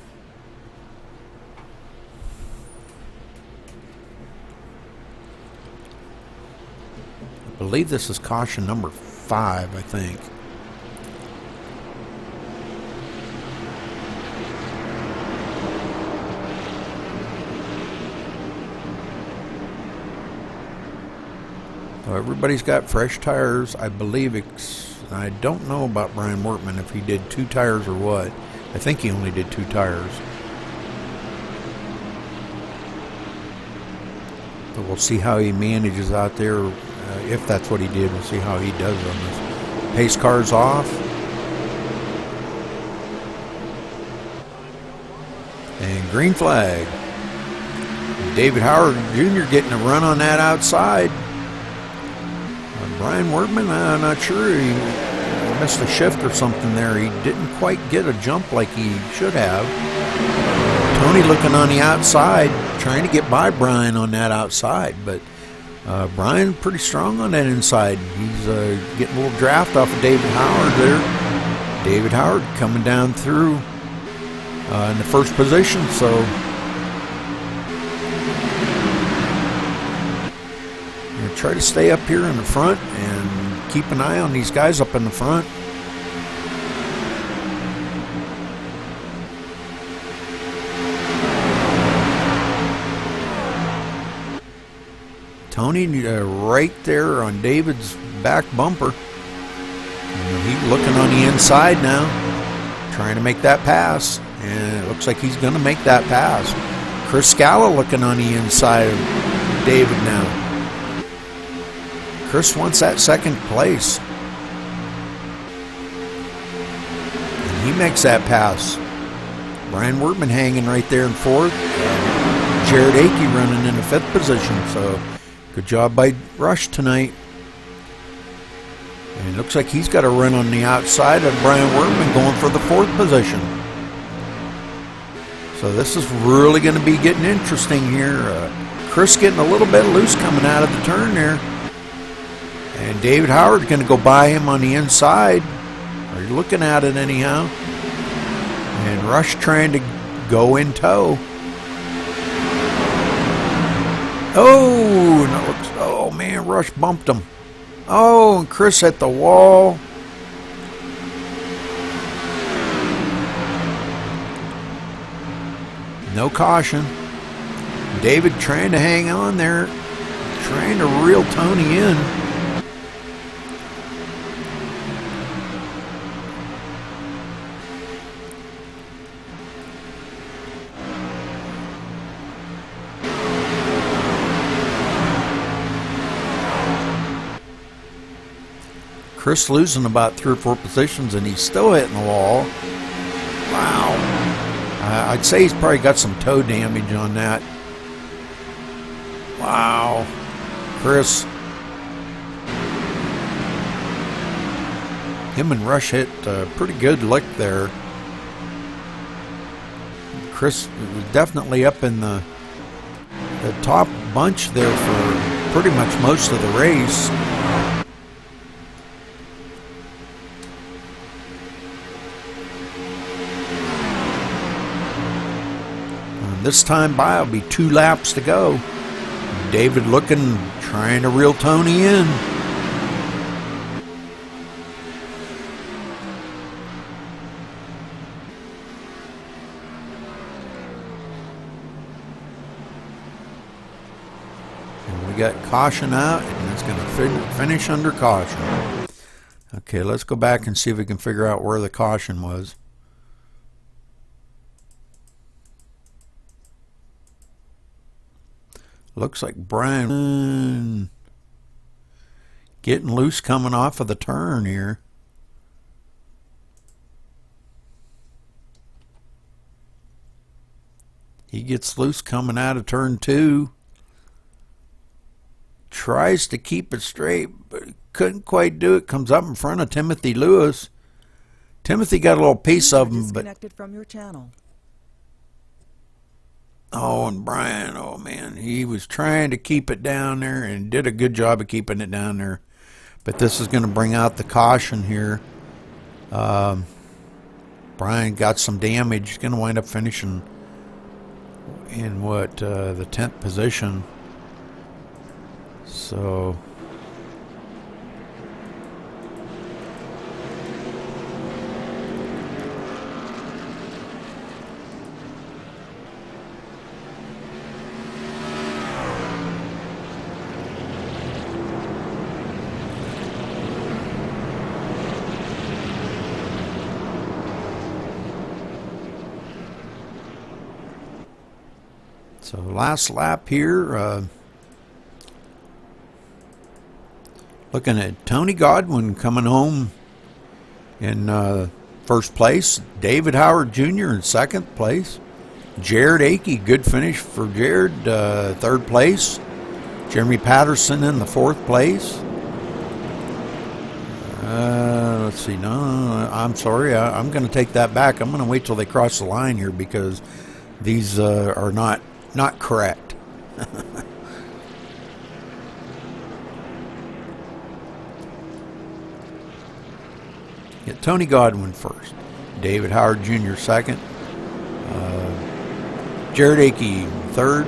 I believe this is caution number 5, I think. So everybody's got fresh tires. I believe I don't know about Brian Workman, if he did 2 tires or what. I think he only did 2 tires. So we'll see how he manages out there. If that's what he did, we'll see how he does on this. Pace car's off. And green flag. David Howard Jr. getting a run on that outside. Brian Workman, I'm not sure. He missed a shift or something there. He didn't quite get a jump like he should have. Tony looking on the outside, trying to get by Brian on that outside, but Brian pretty strong on that inside. He's getting a little draft off of David Howard there. David Howard coming down through in the first position, so try to stay up here in the front and keep an eye on these guys up in the front. Tony right there on David's back bumper. He's looking on the inside now, trying to make that pass, and it looks like he's going to make that pass. Chris Scala looking on the inside of David now. Chris wants that second place. And he makes that pass. Brian Workman hanging right there in 4th. Jared Akey running in the 5th position. So good job by Rush tonight. And it looks like he's got a run on the outside of Brian Workman going for the 4th position. So this is really going to be getting interesting here. Chris getting a little bit loose coming out of the turn there. And David Howard's going to go by him on the inside. Or you're looking at it anyhow. And Rush trying to go in tow. Oh, and it looks, oh man, Rush bumped him. Oh, and Chris hit the wall. No caution. David trying to hang on there. Trying to reel Tony in. Chris losing about 3 or 4 positions, and he's still hitting the wall. Wow. I'd say he's probably got some toe damage on that. Wow. Chris. Him and Rush hit a pretty good lick there. Chris was definitely up in the top bunch there for pretty much most of the race. This time by, it'll be 2 laps to go. David looking, trying to reel Tony in. And we got caution out, and it's going to finish under caution. Okay, let's go back and see if we can figure out where the caution was. Looks like Brian getting loose coming off of the turn here. He gets loose coming out of turn 2. tries to keep it straight, but couldn't quite do it. Comes up in front of Timothy Lewis. Timothy got a little piece of him, but disconnected from your channel. oh, and Brian, oh man, he was trying to keep it down there and did a good job of keeping it down there. But this is going to bring out the caution here. Brian got some damage. He's going to wind up finishing in what, the 10th position. So last lap here, looking at Tony Godwin coming home in first place, David Howard Jr. in second place, Jared Akey, good finish for Jared, third place, Jeremy Patterson in the fourth place. Let's see, no, I'm sorry, I'm going to take that back. I'm going to wait till they cross the line here because these are not correct. Get Tony Godwin first, David Howard Jr. second, Jared Akey third,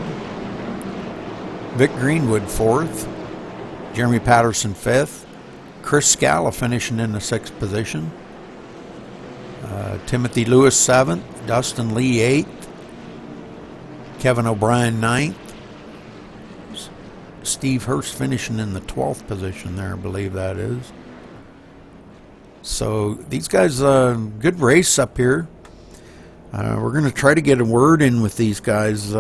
Vic Greenwood fourth, Jeremy Patterson fifth, Chris Scala finishing in the sixth position, Timothy Lewis seventh, Dustin Lee eighth, Kevin O'Brien ninth, Steve Hurst finishing in the 12th position there, I believe that is. So these guys, good race up here. We're going to try to get a word in with these guys.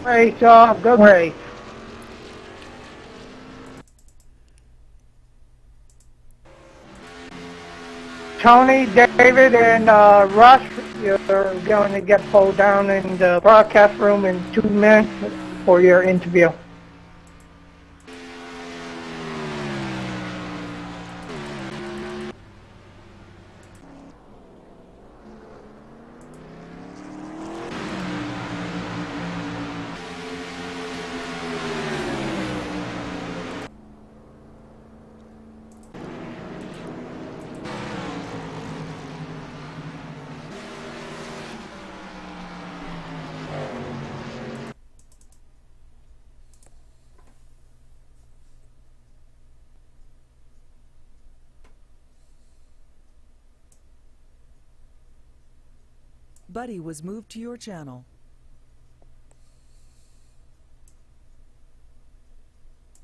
Race, good race. Tony, David, and Russ, you're going to get pulled down in the broadcast room in 2 minutes for your interview. Buddy was moved to your channel.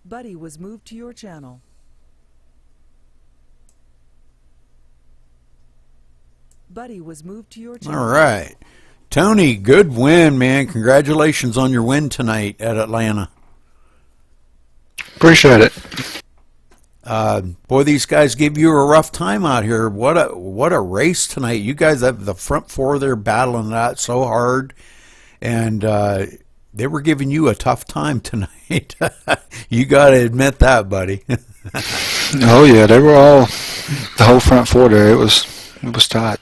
Buddy was moved to your channel. Buddy was moved to your channel. All right. Tony, good win, man. Congratulations on your win tonight at Atlanta. Appreciate it. Boy, these guys give you a rough time out here. What a race tonight. You guys have the front four there battling that so hard, and they were giving you a tough time tonight. You got to admit that, buddy. Oh yeah, they were all, the whole front four there. It was tight.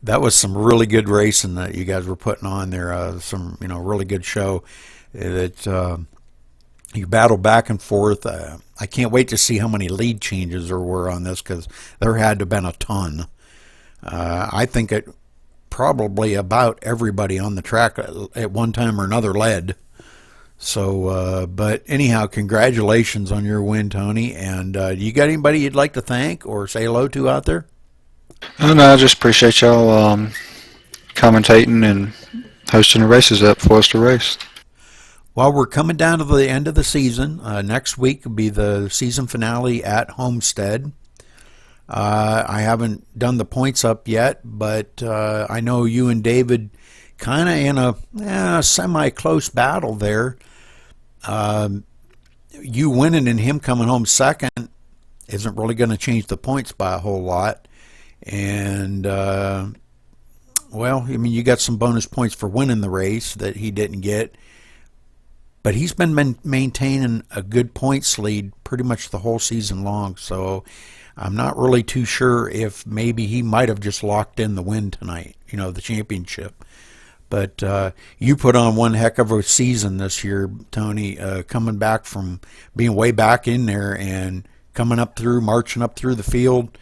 That was some really good racing that you guys were putting on there. Some really good show. That you battle back and forth. I can't wait to see how many lead changes there were on this because there had to have been a ton. I think it probably about everybody on the track at one time or another led. So, but anyhow, congratulations on your win, Tony. And you got anybody you'd like to thank or say hello to out there? No, I just appreciate y'all commentating and hosting the races up for us to race. Well, we're coming down to the end of the season. Next week will be the season finale at Homestead. I haven't done the points up yet, but I know you and David kind of in a semi-close battle there. You winning and him coming home second isn't really going to change the points by a whole lot. And well, I mean, you got some bonus points for winning the race that he didn't get. But he's been maintaining a good points lead pretty much the whole season long. So I'm not really too sure if maybe he might have just locked in the win tonight, the championship. But you put on one heck of a season this year, Tony, coming back from being way back in there and coming up through, marching up through the field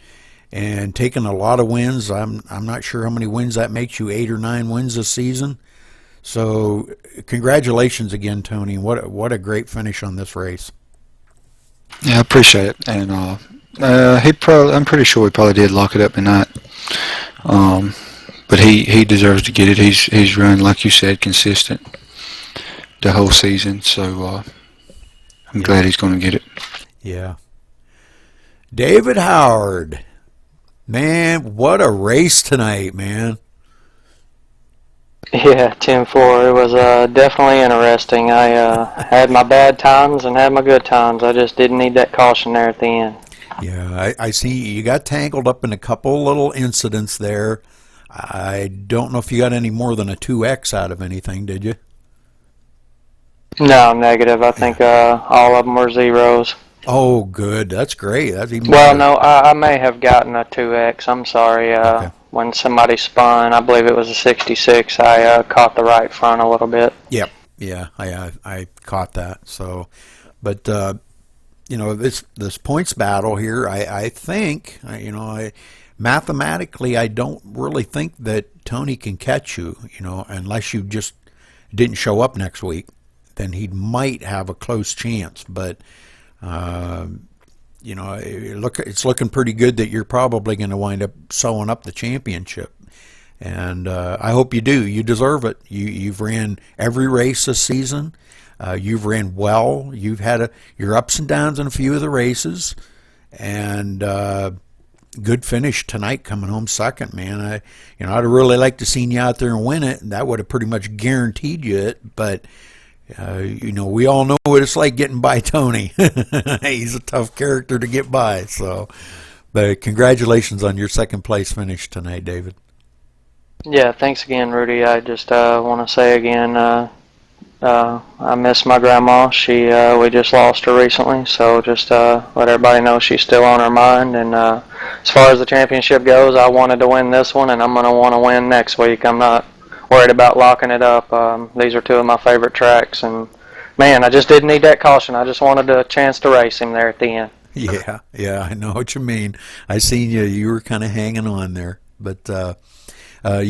and taking a lot of wins. I'm not sure how many wins that makes you, 8 or 9 wins this season. So congratulations again, Tony. What a great finish on this race. Yeah, I appreciate it. And I'm pretty sure he probably did lock it up tonight. But he deserves to get it. He's run, like you said, consistent the whole season. So I'm glad he's going to get it. Yeah. David Howard. Man, what a race tonight, man. Yeah, 10-4. It was definitely interesting. I had my bad times and had my good times. I just didn't need that caution there at the end. Yeah, I see you got tangled up in a couple little incidents there. I don't know if you got any more than a 2X out of anything, did you? No, negative. I think all of them were zeros. Oh, good. That's great. That's even well, better. No, I may have gotten a 2X. I'm sorry. Okay. When somebody spun, I believe it was a 66, I caught the right front a little bit. Yep. Yeah, I caught that. So, but this points battle here, I think, mathematically, I don't really think that Tony can catch you, unless you just didn't show up next week. Then he might have a close chance. But, it's looking pretty good that you're probably going to wind up sewing up the championship. And I hope you do. You deserve it. You've ran every race this season. You've ran well. You've had your ups and downs in a few of the races. And good finish tonight, coming home second, man. I'd really like to seen you out there and win it. That would have pretty much guaranteed you it. But we all know what it's like getting by Tony. He's a tough character to get by. So, but congratulations on your second place finish tonight, David. Yeah, thanks again, Rudy. I just want to say again, I miss my grandma. We just lost her recently, so just let everybody know she's still on her mind. And as far as the championship goes, I wanted to win this one, and I'm going to want to win next week. I'm not worried about locking it up. These are two of my favorite tracks, and man, I just didn't need that caution. I just wanted a chance to race him there at the end. Yeah, I know what you mean. I seen you were kind of hanging on there. But you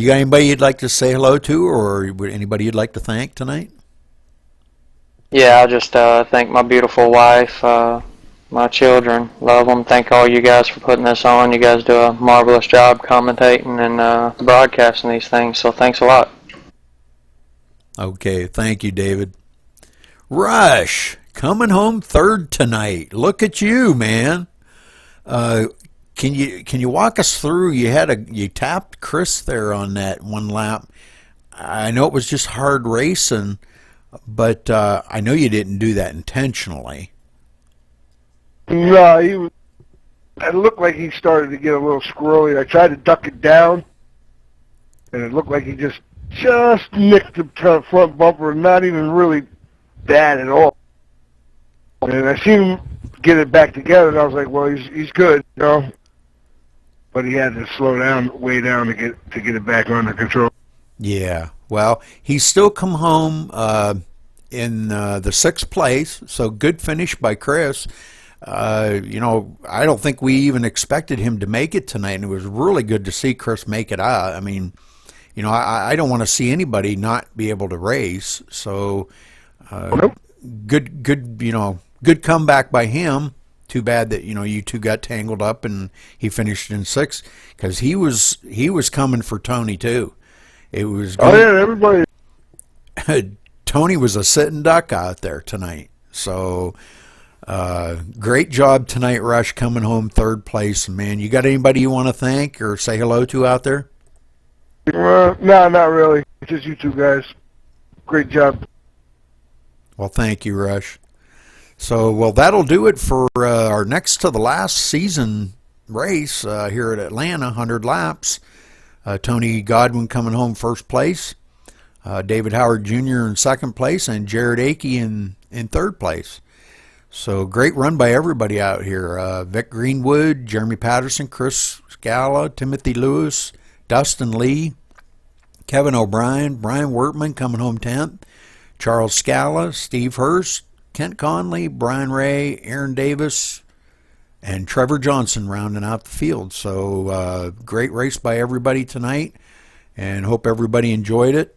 got anybody you'd like to say hello to, or anybody you'd like to thank tonight? Yeah, I just thank my beautiful wife, my children, love them. Thank all you guys for putting this on. You guys do a marvelous job commentating and broadcasting these things, so thanks a lot. Okay, thank you, David. Rush, coming home third tonight. Look at you, man. Can you walk us through? You tapped Chris there on that one lap. I know it was just hard racing, but I know you didn't do that intentionally. No, it looked like he started to get a little squirrely. I tried to duck it down, and it looked like he just nicked the front bumper, not even really bad at all. And I seen him get it back together, and I was like, well, he's good, But he had to slow down, way down to get it back under control. Yeah, well, he's still come home in the 6th place, so good finish by Chris. I don't think we even expected him to make it tonight, and it was really good to see Chris make it out. I mean, I don't want to see anybody not be able to race, so good comeback by him. Too bad that you two got tangled up and he finished in 6th, because he was coming for Tony too. It was good. Oh yeah, everybody. Tony was a sitting duck out there tonight. So great job tonight, Rush, coming home 3rd place. Man, you got anybody you want to thank or say hello to out there? No, not really. Just you two guys. Great job. Well, thank you, Rush. So, that'll do it for our next to the last season race here at Atlanta, 100 laps. Tony Godwin coming home first place. David Howard Jr. in second place, and Jared Akey in third place. So great run by everybody out here. Vic Greenwood, Jeremy Patterson, Chris Scala, Timothy Lewis, Dustin Lee, Kevin O'Brien, Brian Wertman coming home 10th, Charles Scala, Steve Hurst, Kent Conley, Brian Ray, Aaron Davis, and Trevor Johnson rounding out the field. So great race by everybody tonight, and hope everybody enjoyed it.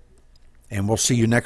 And we'll see you next